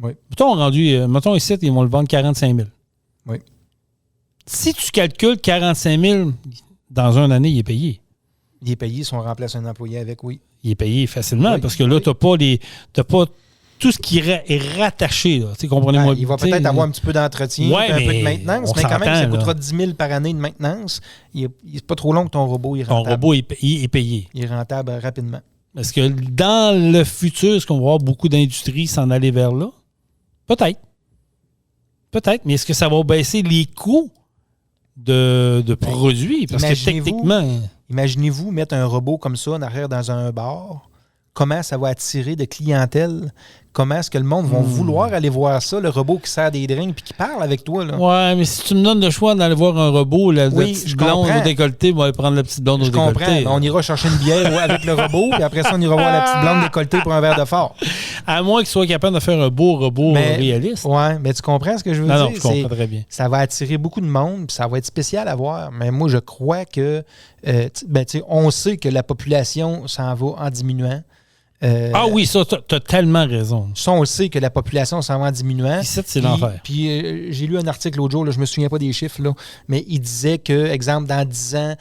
Oui. Mettons ici, ils vont le vendre 45 000. Oui. Si tu calcules 45 000 dans une année, il est payé. Il est payé si on remplace un employé avec, oui. Il est payé facilement parce que là, tu n'as pas tout ce qui est rattaché. Là. Comprenez-moi. Il va peut-être avoir un petit peu d'entretien, un peu de maintenance, mais quand même, ça coûtera 10 000 par année de maintenance. Il n'est pas trop long que ton robot est rentable. Ton robot est payé. Il est rentable rapidement. Est-ce que dans le futur, est-ce qu'on va voir beaucoup d'industries s'en aller vers là? Peut-être. Peut-être, mais est-ce que ça va baisser les coûts de produits? Parce que techniquement... Imaginez-vous mettre un robot comme ça en arrière dans un bar. Comment ça va attirer de clientèle? Comment est-ce que le monde va vouloir aller voir ça, le robot qui sert des drinks puis qui parle avec toi? Là? Ouais, mais si tu me donnes le choix d'aller voir un robot, la petite blonde au décolleté, moi, prendre la petite blonde au décolleté. Je comprends. On ira chercher une bière avec le robot, puis après ça, on ira voir la petite blonde décolletée pour un verre de fort. À moins qu'il soit capable de faire un beau robot réaliste. Oui, mais tu comprends ce que je veux dire? Non, je comprends très bien. Ça va attirer beaucoup de monde, puis ça va être spécial à voir. Mais moi, je crois que, on sait que la population s'en va en diminuant. Oui, ça, tu as tellement raison. Ça, on le sait que la population s'en va en diminuant. Ici, c'est l'enfer. Puis j'ai lu un article l'autre jour, là, je ne me souviens pas des chiffres, là, mais il disait que, exemple, dans 10 ans,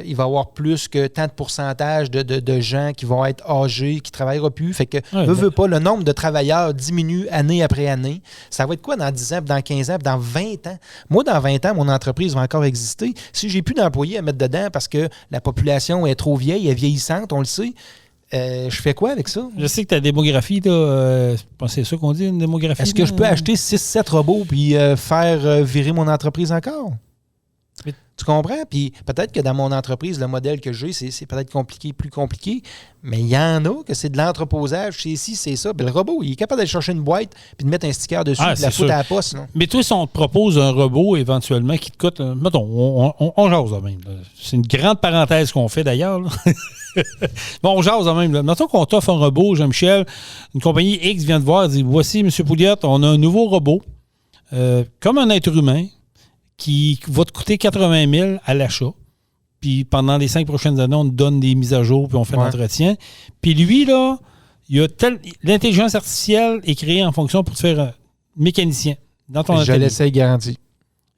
il va y avoir plus que tant de pourcentage de gens qui vont être âgés, qui ne travailleront plus. Fait que, veut pas, le nombre de travailleurs diminue année après année. Ça va être quoi dans 10 ans, dans 15 ans, dans 20 ans? Moi, dans 20 ans, mon entreprise va encore exister. Si j'ai plus d'employés à mettre dedans parce que la population est trop vieille, elle est vieillissante, on le sait, je fais quoi avec ça? Je sais que ta démographie, c'est ça qu'on dit, une démographie? Est-ce que je peux acheter 6-7 robots puis faire virer mon entreprise encore? Mais tu comprends? Puis peut-être que dans mon entreprise, le modèle que j'ai, c'est peut-être plus compliqué, mais il y en a que c'est de l'entreposage, c'est ci, c'est ça. Puis le robot, il est capable d'aller chercher une boîte puis de mettre un sticker dessus et de la foutre à la poste. Là. Mais toi, si on te propose un robot éventuellement qui te coûte... mettons, on jase quand même. Là. C'est une grande parenthèse qu'on fait d'ailleurs. Bon, on jase quand même. Là. Mettons qu'on t'offre un robot, Jean-Michel, une compagnie X vient te voir et dit « Voici, M. Pouliot, on a un nouveau robot, comme un être humain, qui va te coûter 80 000 à l'achat. Puis pendant les 5 prochaines années, on te donne des mises à jour, puis on fait l'entretien. Puis lui, là, l'intelligence artificielle est créée en fonction pour te faire mécanicien dans ton atelier. Je l'essaie garanti.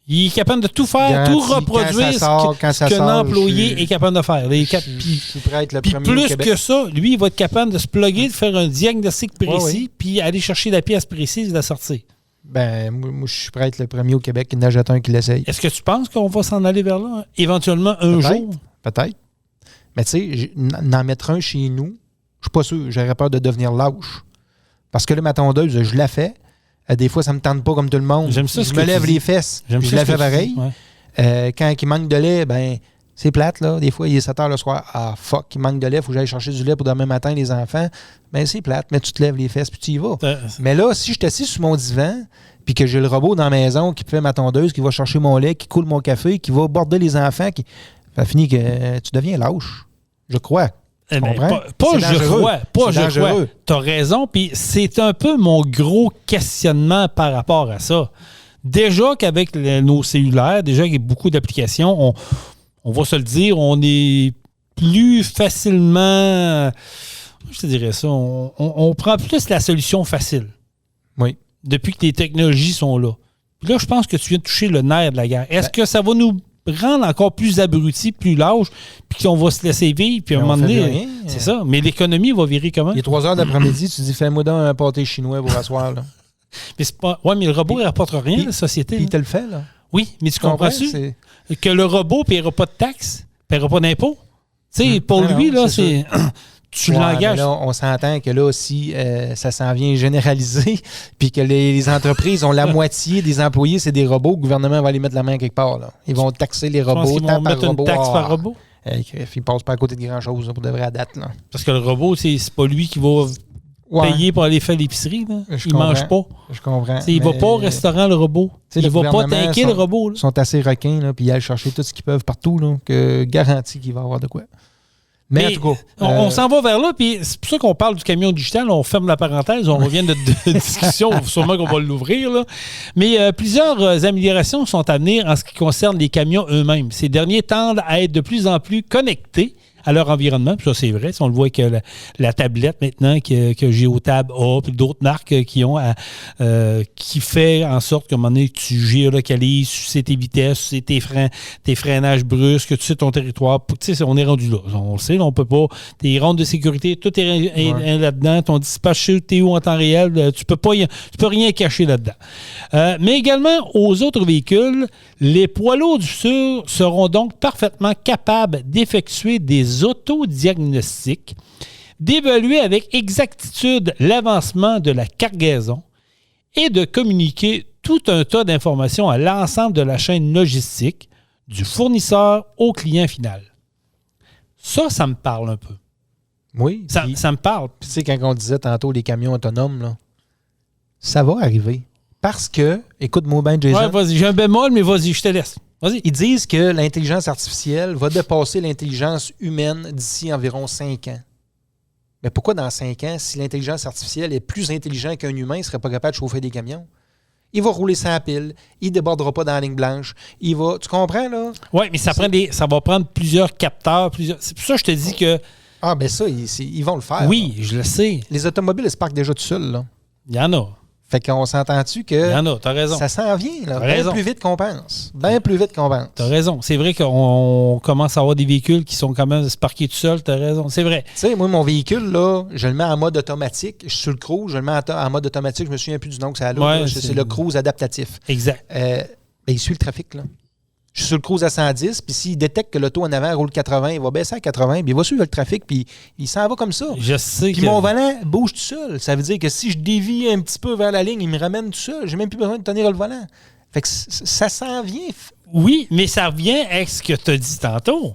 Il est capable de tout faire, garanti, tout reproduire ce qu'un employé est capable de faire. Puis plus que ça, lui, il va être capable de se plugger, de faire un diagnostic précis, puis aller chercher la pièce précise et la sortir. Ben, moi, je suis prêt à être le premier au Québec qui n'achète un qui l'essaye. Est-ce que tu penses qu'on va s'en aller vers là, éventuellement, un jour? Peut-être. Mais tu sais, n'en mettre un chez nous, je suis pas sûr. J'aurais peur de devenir lâche. Parce que là, ma tondeuse, je la fais. Des fois, ça me tente pas comme tout le monde. J'aime ça, je me lève les fesses. Je la fais pareil. Quand il manque de lait, ben c'est plate, là. Des fois, il est 7 heures le soir. Ah, fuck, il manque de lait, il faut que j'aille chercher du lait pour demain matin, les enfants. Ben, c'est plate, mais tu te lèves les fesses puis tu y vas. Mais là, si je suis assis sur mon divan puis que j'ai le robot dans la maison qui fait ma tondeuse, qui va chercher mon lait, qui coule mon café, qui va border les enfants, ça finit que tu deviens lâche. Je crois. Pas je crois. T'as raison, puis c'est un peu mon gros questionnement par rapport à ça. Déjà qu'avec nos cellulaires, déjà avec beaucoup d'applications, on va se le dire, on est plus facilement... Je te dirais ça, on prend plus la solution facile. Oui. Depuis que les technologies sont là. Puis là, je pense que tu viens de toucher le nerf de la guerre. Est-ce que ça va nous rendre encore plus abrutis, plus lâches, puis qu'on va se laisser vivre, puis à un moment donné, c'est ça. Mais l'économie va virer comment? Il est 3 heures d'après-midi, tu dis, fais-moi donc un pâté chinois pour asseoir, là. Mais c'est pas... Ouais, mais le robot, il ne rapporte rien à la société. Puis il te le fait, là. Oui, mais tu comprends-tu? Que le robot ne paiera pas de taxes, ne paiera pas d'impôts. Tu sais, pour lui, là, c'est... Tu l'engages. Là, on s'entend que là aussi, ça s'en vient généralisé, puis que les entreprises ont la moitié des employés, c'est des robots. Le gouvernement va les mettre la main quelque part. Là. Ils vont taxer les robots. Ils vont mettre une taxe par robot. Ils ne passent pas à côté de grand-chose pour de vrai à date. Là. Parce que le robot, c'est pas lui qui va payer pour aller faire l'épicerie. Il ne mange pas. Je comprends. Il ne va pas au restaurant, le robot. Il ne va pas tanker le robot. Ils sont assez requins, là, puis ils allent chercher tout ce qu'ils peuvent partout, là, que garantie qu'il va y avoir de quoi. Mais en tout cas, on s'en va vers là, puis c'est pour ça qu'on parle du camion digital. On ferme la parenthèse, on revient de discussion, sûrement qu'on va l'ouvrir. Là. Mais plusieurs améliorations sont à venir en ce qui concerne les camions eux-mêmes. Ces derniers tendent à être de plus en plus connectés à leur environnement. Puis ça, c'est vrai. Si on le voit avec la tablette maintenant que Geotab a, puis d'autres marques qui ont, qui fait en sorte qu'à un moment donné, tu géolocalises, tu sais tes vitesses, tu sais tes freinages brusques, tu sais ton territoire. Tu sais, on est rendu là. On le sait, on peut pas. Tes rondes de sécurité, tout est là-dedans. Ton dispatch, t'es où en temps réel. Tu peux rien cacher là-dedans. Mais également, aux autres véhicules, les poids lourds du Sur seront donc parfaitement capables d'effectuer des autodiagnostics, d'évaluer avec exactitude l'avancement de la cargaison et de communiquer tout un tas d'informations à l'ensemble de la chaîne logistique, du fournisseur au client final. Ça me parle un peu. Oui. Ça me parle. Tu sais, quand on disait tantôt les camions autonomes, là, ça va arriver. Parce que, écoute-moi bien, Jason. Ouais, vas-y, j'ai un bémol, mais vas-y, je te laisse. Vas-y. Ils disent que l'intelligence artificielle va dépasser l'intelligence humaine d'ici environ 5 ans. Mais pourquoi dans 5 ans, si l'intelligence artificielle est plus intelligente qu'un humain, il ne serait pas capable de chauffer des camions? Il va rouler sans pile, il ne débordera pas dans la ligne blanche. Il va. Tu comprends, là? Oui, mais ça va prendre plusieurs capteurs. C'est pour ça que je te dis que. Ah, ben ça, ils vont le faire. Oui, là. Je le sais. Les automobiles, ils se parquent déjà tout seuls, là. Il y en a. Fait qu'on s'entend-tu que il y en a, t'as raison. Ça s'en vient, là. Bien plus vite qu'on pense. Bien plus vite qu'on pense. T'as raison. C'est vrai qu'on commence à avoir des véhicules qui sont quand même parqués tout seuls. T'as raison. C'est vrai. Tu sais, moi, mon véhicule, là, je le mets en mode automatique. Je suis sur le cruise, je le mets en mode automatique. Je me souviens plus du nom que ça a. Ouais, c'est le cruise adaptatif. Exact. Il suit le trafic, là. Je suis sur le cruise à 110, puis s'il détecte que l'auto en avant roule 80, il va baisser à 80, puis il va suivre le trafic, puis il s'en va comme ça. Je sais puis mon volant bouge tout seul. Ça veut dire que si je dévie un petit peu vers la ligne, il me ramène tout seul. J'ai même plus besoin de tenir le volant. Fait que ça s'en vient. Oui, mais ça revient avec ce que tu as dit tantôt.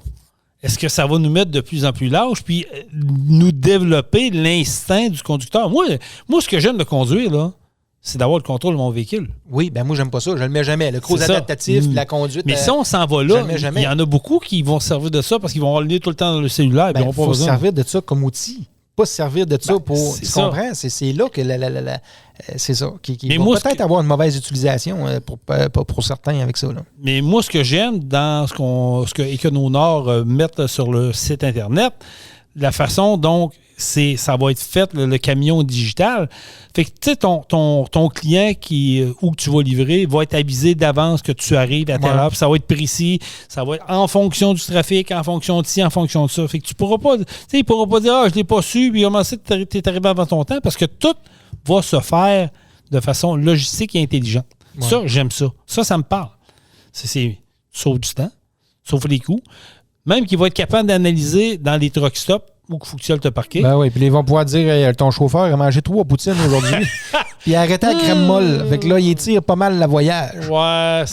Est-ce que ça va nous mettre de plus en plus large, puis nous développer l'instinct du conducteur? Moi, ce que j'aime de conduire, là, c'est d'avoir le contrôle de mon véhicule. Oui, ben moi, j'aime pas ça. Je le mets jamais. Le cruise adaptatif, la conduite. Mais si on s'en va là, il y en a beaucoup qui vont se servir de ça parce qu'ils vont avoir le nez tout le temps dans le cellulaire. Il faut se servir de ça comme outil. Pas se servir de ça pour... Tu comprends? C'est là que c'est ça. Qui va peut-être avoir une mauvaise utilisation pour certains avec ça. Là. Mais moi, ce que j'aime dans ce que Econonor mettent sur le site Internet, la façon dont ça va être fait, le camion digital. Fait que, tu sais, ton client où tu vas livrer va être avisé d'avance que tu arrives à telle heure, puis ça va être précis, ça va être en fonction du trafic, en fonction de ci, en fonction de ça. Fait que tu pourras pas, il pourra pas dire, je l'ai pas su, puis comment ça, t'es arrivé avant ton temps, parce que tout va se faire de façon logistique et intelligente. Ouais. Ça, j'aime ça. Ça me parle. C'est sauve du temps, sauve les coûts. Même qu'il va être capable d'analyser dans les truck stops où il faut que tu ailles te parquer. Ben oui, puis ils vont pouvoir dire ton chauffeur a mangé 3 poutines aujourd'hui. Puis il a arrêté la crème molle. Fait que là, il étire pas mal la voyage. Ouais,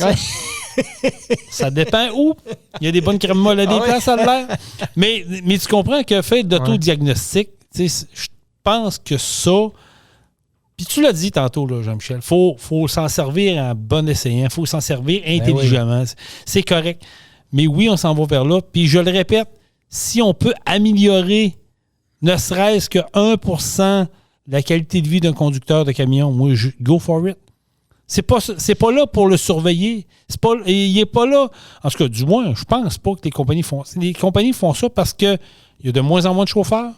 ça dépend où. Il y a des bonnes crèmes molles à des places, ça a l'air. Mais tu comprends que fait d'autodiagnostic, je pense que ça. Puis tu l'as dit tantôt, là, Jean-Michel, faut s'en servir en bon essayant, il faut s'en servir intelligemment. Oui. C'est correct. Mais oui, on s'en va vers là. Puis je le répète, si on peut améliorer ne serait-ce que 1% la qualité de vie d'un conducteur de camion, moi, go for it. C'est pas là pour le surveiller. Il n'est pas là. En tout cas, du moins, je pense pas que les compagnies font ça. Les compagnies font ça parce qu'il y a de moins en moins de chauffeurs.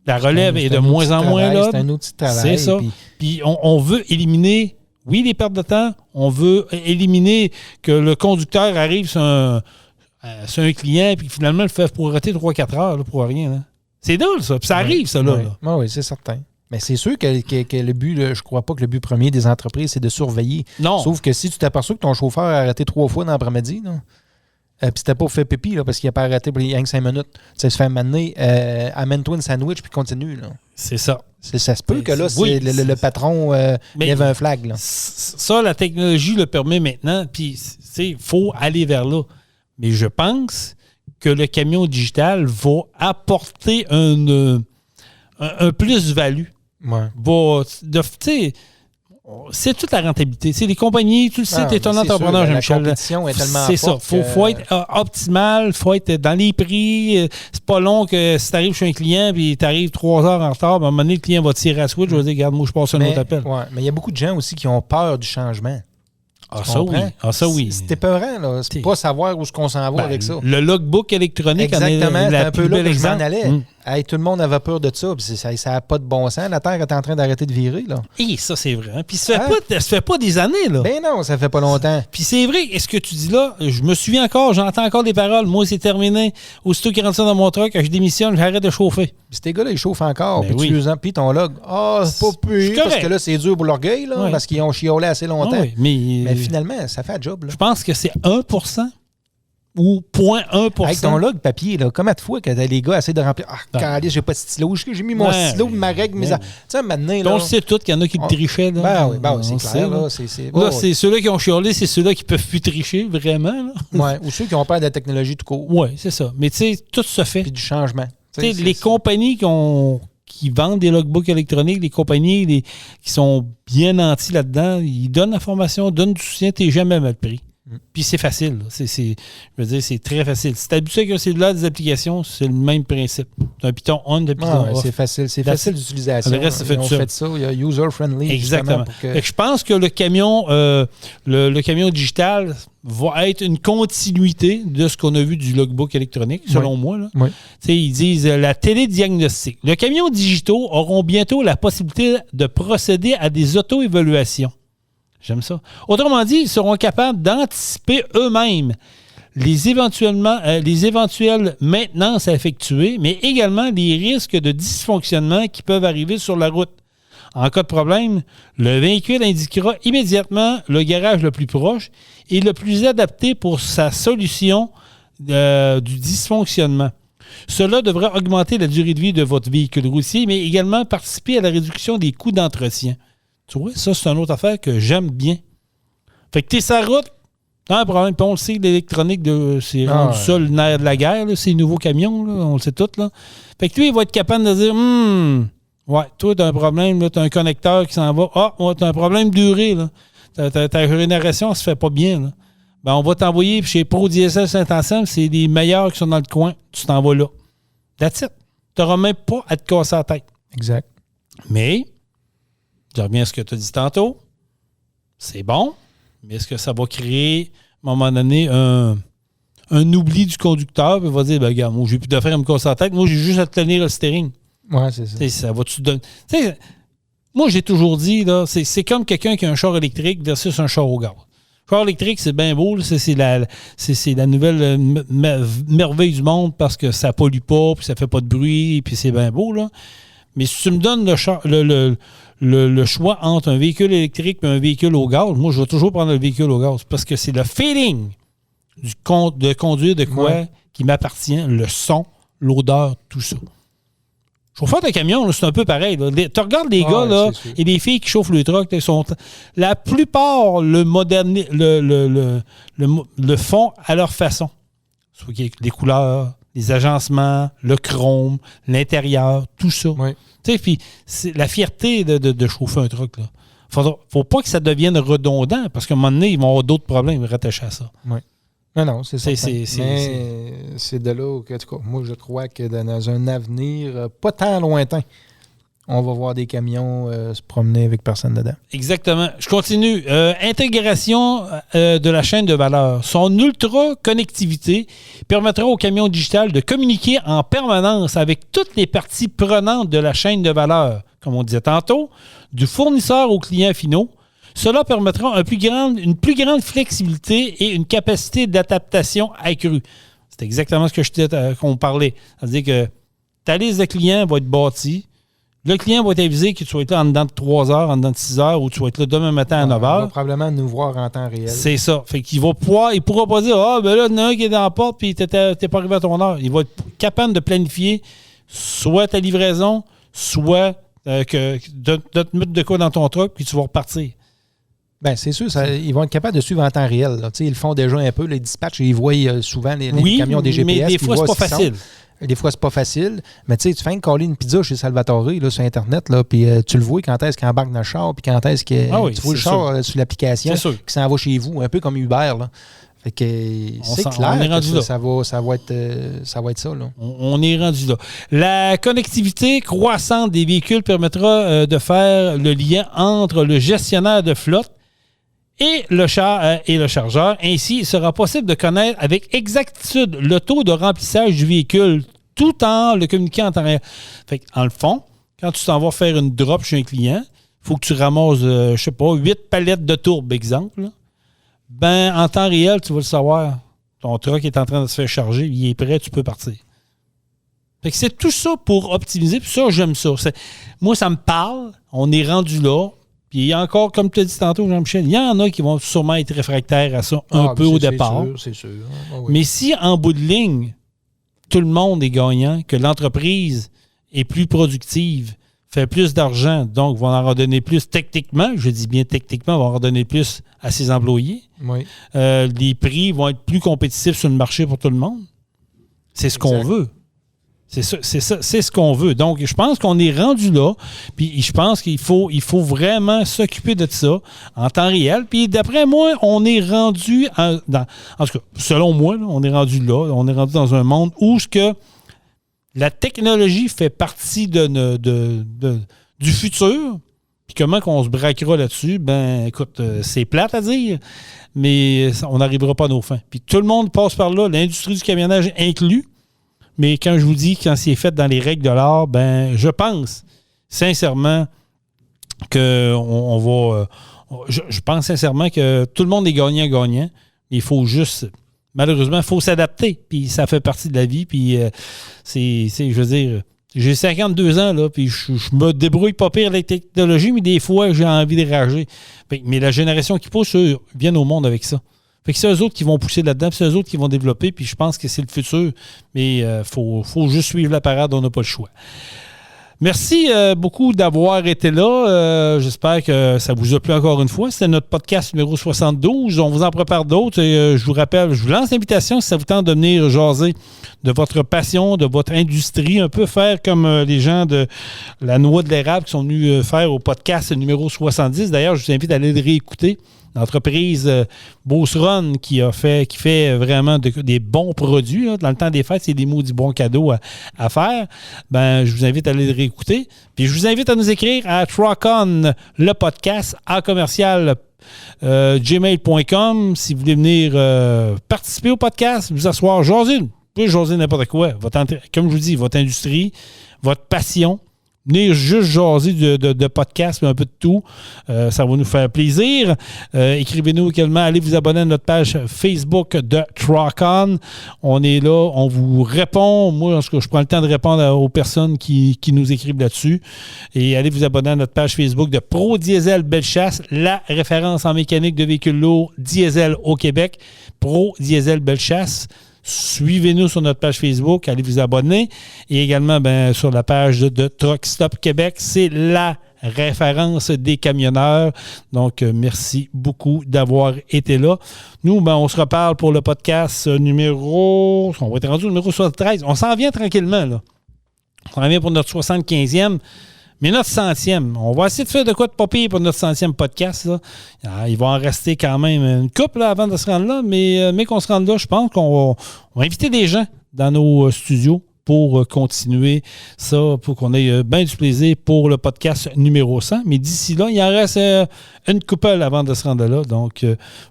La relève est de moins en moins là. C'est un outil de travail. C'est ça. Puis on veut éliminer Oui, les pertes de temps, on veut éliminer que le conducteur arrive sur un client puis finalement, il fait pour rater 3-4 heures là, pour rien. Là. C'est drôle, ça. Puis ça arrive, ça, là. Oui, c'est certain. Mais c'est sûr que le but, là, je crois pas que le but premier des entreprises, c'est de surveiller. Non. Sauf que si tu t'aperçois que ton chauffeur a arrêté 3 fois dans l'après-midi, puis c'était pas fait pipi là, parce qu'il n'a pas arrêté pour rien que 5 minutes, ça se fait amener, amène-toi une sandwich puis continue. Là. C'est ça. Ça se peut que là, le patron il y avait un flag. Là. Ça, la technologie le permet maintenant, puis il faut aller vers là. Mais je pense que le camion digital va apporter un plus-value. Ouais. C'est toute la rentabilité. C'est les compagnies, tu le sais, tu es un entrepreneur, Jean-Michel. La compétition est tellement c'est ça. Faut être optimal, il faut être dans les prix. C'est pas long que si tu arrives chez un client et tu arrives 3 heures en retard, à un moment donné, le client va tirer à switch, je vais dire, regarde, moi, je passe un autre appel. Ouais, mais il y a beaucoup de gens aussi qui ont peur du changement. Ça oui. C'est épeurant, là. C'est pas savoir où est-ce qu'on s'en va avec ça. Le logbook électronique en est la plus belle exemple. Je m'en allais. Hey, tout le monde avait peur de ça. Ça n'a pas de bon sens. La Terre est en train d'arrêter de virer. Là. Et ça, c'est vrai. Hein? Puis ça se fait pas des années. Là. Ben non, ça fait pas longtemps. Puis c'est vrai, est-ce que tu dis là, je me souviens encore, j'entends encore des paroles. Moi, c'est terminé. Aussitôt qu'ils rentrent ça dans mon truck, je démissionne, j'arrête de chauffer. Puis ces gars-là, ils chauffent encore. Puis tu les emplis ton log. C'est pas pire. Parce que là, c'est dur pour l'orgueil. Là, parce qu'ils ont chiolé assez longtemps. Mais finalement, ça fait un job. Là. Je pense que c'est 1%. Ou 0.1%. Avec ton log papier, là, combien de fois que les gars essaient de remplir j'ai pas de stylo, j'ai mis mon stylo, ma règle, tu sais, maintenant. On le sait tous qu'il y en a qui le trichaient. Là. Ben oui, c'est clair. Là, c'est ceux-là qui ont chialé, c'est ceux-là qui peuvent plus tricher, vraiment. Ou ceux qui ont peur de la technologie tout court. Oui, c'est ça. Mais tu sais, tout se fait. Puis du changement. Les compagnies qui vendent des logbooks électroniques, les compagnies qui sont bien nantis là-dedans, ils donnent l'information, donnent du soutien, tu n'es jamais mal pris. Puis c'est facile. Je veux dire, c'est très facile. Si tu es habitué avec un cellulaire, des applications, c'est le même principe. Tu as un Python on, un Python off. C'est facile. C'est facile d'utilisation. Le reste, on fait ça. Il y a user-friendly. Exactement. Je pense que le camion digital va être une continuité de ce qu'on a vu du logbook électronique, selon moi. Là. Oui. Ils disent la télédiagnostic. Le camion digitaux auront bientôt la possibilité de procéder à des auto-évaluations. J'aime ça. Autrement dit, ils seront capables d'anticiper eux-mêmes les éventuelles maintenances à effectuer, mais également les risques de dysfonctionnement qui peuvent arriver sur la route. En cas de problème, le véhicule indiquera immédiatement le garage le plus proche et le plus adapté pour sa solution du dysfonctionnement. Cela devrait augmenter la durée de vie de votre véhicule routier, mais également participer à la réduction des coûts d'entretien. Tu vois, ça, c'est une autre affaire que j'aime bien. Fait que t'es sur la route, t'as un problème. Puis on le sait, l'électronique, c'est rendu ça le nerf de la guerre, là, ces nouveaux camions, là, on le sait tout. Là. Fait que lui, il va être capable de dire ouais, toi, t'as un problème, là, t'as un connecteur qui s'en va. T'as un problème de durée, là. Ta génération se fait pas bien, là. Ben, on va t'envoyer chez Pro Diesel Saint-Anselme, c'est les meilleurs qui sont dans le coin. Tu t'en vas là. That's it. T'auras même pas à te casser la tête. Exact. Mais, je reviens à ce que tu as dit tantôt. C'est bon, mais est-ce que ça va créer, à un moment donné, un oubli du conducteur? Puis il va dire, ben, regarde, moi, j'ai plus d'affaires à me casser la tête. Moi, j'ai juste à tenir le steering. Ouais, c'est ça. Ça va-tu donner. Moi, j'ai toujours dit, là, c'est comme quelqu'un qui a un char électrique versus un char au gaz. Le char électrique, c'est bien beau. Là, c'est la nouvelle merveille du monde parce que ça pollue pas, puis ça fait pas de bruit, puis c'est bien beau. Là. Mais si tu me donnes le choix entre un véhicule électrique et un véhicule au gaz, moi, je vais toujours prendre le véhicule au gaz parce que c'est le feeling de conduire de quoi qui m'appartient, le son, l'odeur, tout ça. Chauffeur de camion, là, c'est un peu pareil. Tu regardes les gars là, et les filles qui chauffent le truck, la plupart le font à leur façon. Soit les couleurs, les agencements, le chrome, l'intérieur, tout ça. Oui. Tu sais, puis c'est la fierté de chauffer un truck. Là. Faut pas que ça devienne redondant parce qu'à un moment donné, ils vont avoir d'autres problèmes rattachés à ça. Oui. Non, c'est ça. C'est de là que, en tout cas, moi, je crois que dans un avenir pas tant lointain, on va voir des camions se promener avec personne dedans. Exactement. Je continue. Intégration de la chaîne de valeur. Son ultra-connectivité permettra au camion digital de communiquer en permanence avec toutes les parties prenantes de la chaîne de valeur, comme on disait tantôt, du fournisseur aux clients finaux, Cela permettra une plus grande flexibilité et une capacité d'adaptation accrue. C'est exactement ce que je disais qu'on parlait. C'est-à-dire que ta liste de clients va être bâtie. Le client va être avisé que tu vas être là en dedans de 3 heures, en dedans de 6 heures, ou tu vas être là demain matin à 9 heures. Il va probablement nous voir en temps réel. C'est ça. Fait qu'il va pouvoir, il pourra pas dire, ben là, il y en a un qui est dans la porte, puis t'es pas arrivé à ton heure. Il va être capable de planifier soit ta livraison, soit de te mettre de quoi dans ton truck, puis tu vas repartir. Bien, c'est sûr, ils vont être capables de suivre en temps réel. Là. Ils le font déjà un peu, les dispatchs, ils voient souvent les camions des GPS. Mais des fois, c'est pas facile. Des fois, c'est pas facile. Mais tu sais, tu fais coller une pizza chez Salvatore là, sur Internet, là, puis tu le vois quand est-ce qu'il embarque dans le char, puis quand est-ce que tu vois le char sur l'application qui s'en va chez vous, un peu comme Uber. Là. Fait que c'est clair que ça va être ça. Là. On est rendu là. La connectivité croissante des véhicules permettra de faire le lien entre le gestionnaire de flotte et le chargeur. Ainsi, il sera possible de connaître avec exactitude le taux de remplissage du véhicule tout en le communiquant en temps réel. Fait en le fond, quand tu t'en vas faire une drop chez un client, il faut que tu ramasses, 8 palettes de tourbe, exemple. Ben, en temps réel, tu vas le savoir. Ton truck est en train de se faire charger, il est prêt, tu peux partir. Fait que c'est tout ça pour optimiser, puis ça, j'aime ça. Moi, ça me parle, on est rendu là. Puis il y a encore, comme tu as dit tantôt, Jean-Michel, il y en a qui vont sûrement être réfractaires à ça un peu au départ. C'est sûr. Oui. Mais si, en bout de ligne, tout le monde est gagnant, que l'entreprise est plus productive, fait plus d'argent, donc va en donner plus techniquement, je dis bien techniquement, va en donner plus à ses employés. Oui. Les prix vont être plus compétitifs sur le marché pour tout le monde. C'est ce qu'on veut. C'est ce qu'on veut. Donc, je pense qu'on est rendu là. Puis, je pense qu'il faut vraiment s'occuper de ça en temps réel. Puis, d'après moi, on est rendu en tout cas, selon moi, là, on est rendu là. On est rendu dans un monde où ce que la technologie fait partie du futur. Puis, comment qu'on se braquera là-dessus? Ben, écoute, c'est plate à dire, mais on n'arrivera pas à nos fins. Puis, tout le monde passe par là, l'industrie du camionnage inclus. Mais quand je vous dis quand c'est fait dans les règles de l'art, ben je pense sincèrement que je pense sincèrement que tout le monde est gagnant-gagnant. Il faut juste, malheureusement, il faut s'adapter. Puis ça fait partie de la vie. Puis je veux dire, j'ai 52 ans, là, puis je me débrouille pas pire avec la technologie, mais des fois, j'ai envie de rager. Mais la génération qui pousse, eux, viennent au monde avec ça. Fait que c'est eux autres qui vont pousser là-dedans, puis c'est eux autres qui vont développer, puis je pense que c'est le futur. Mais faut juste suivre la parade, on n'a pas le choix. Merci beaucoup d'avoir été là. J'espère que ça vous a plu encore une fois. C'était notre podcast numéro 72. On vous en prépare d'autres. Et, je vous rappelle, je vous lance l'invitation si ça vous tente de venir jaser de votre passion, de votre industrie, un peu faire comme les gens de la Noix de l'érable qui sont venus faire au podcast numéro 70. D'ailleurs, je vous invite à aller le réécouter. L'entreprise Beauceron qui fait vraiment des bons produits. Là. Dans le temps des fêtes, c'est des maudits bons cadeaux à faire. Ben, je vous invite à aller le réécouter. Puis je vous invite à nous écrire à Truck-On, le podcast, à commercial gmail.com si vous voulez venir participer au podcast, vous asseoir, jaser. Vous pouvez jaser n'importe quoi. Comme je vous dis, votre industrie, votre passion. Venir juste jaser de podcast, mais un peu de tout. Ça va nous faire plaisir. Écrivez-nous également. Allez vous abonner à notre page Facebook de Truck-On. On est là. On vous répond. Moi, en tout cas, je prends le temps de répondre aux personnes qui nous écrivent là-dessus. Et allez vous abonner à notre page Facebook de Pro Diesel Bellechasse, la référence en mécanique de véhicules lourds diesel au Québec. Pro Diesel Bellechasse. Suivez-nous sur notre page Facebook, allez vous abonner. Et également sur la page de Truck Stop Québec, c'est la référence des camionneurs. Donc, merci beaucoup d'avoir été là. Nous, on se reparle pour le podcast numéro... On va être rendu au numéro 73. On s'en vient tranquillement, là. On s'en vient pour notre 75e. Mais notre 100e, on va essayer de faire de quoi de pas pire pour notre 100e podcast. Là. Il va en rester quand même une couple là, avant de se rendre là, mais qu'on se rende là, je pense qu'on va inviter des gens dans nos studios pour continuer ça, pour qu'on ait bien du plaisir pour le podcast numéro 100. Mais d'ici là, il en reste une couple avant de se rendre là. Donc,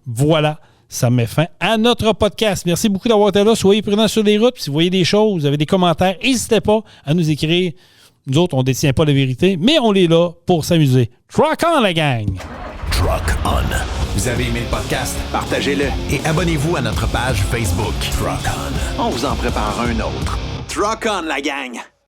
voilà. Ça met fin à notre podcast. Merci beaucoup d'avoir été là. Soyez prudents sur les routes. Si vous voyez des choses, vous avez des commentaires, n'hésitez pas à nous écrire. Nous autres, on ne détient pas la vérité, mais on est là pour s'amuser. Truck-On, la gang! Truck On. Vous avez aimé le podcast? Partagez-le et abonnez-vous à notre page Facebook. Truck On. On vous en prépare un autre. Truck On, la gang!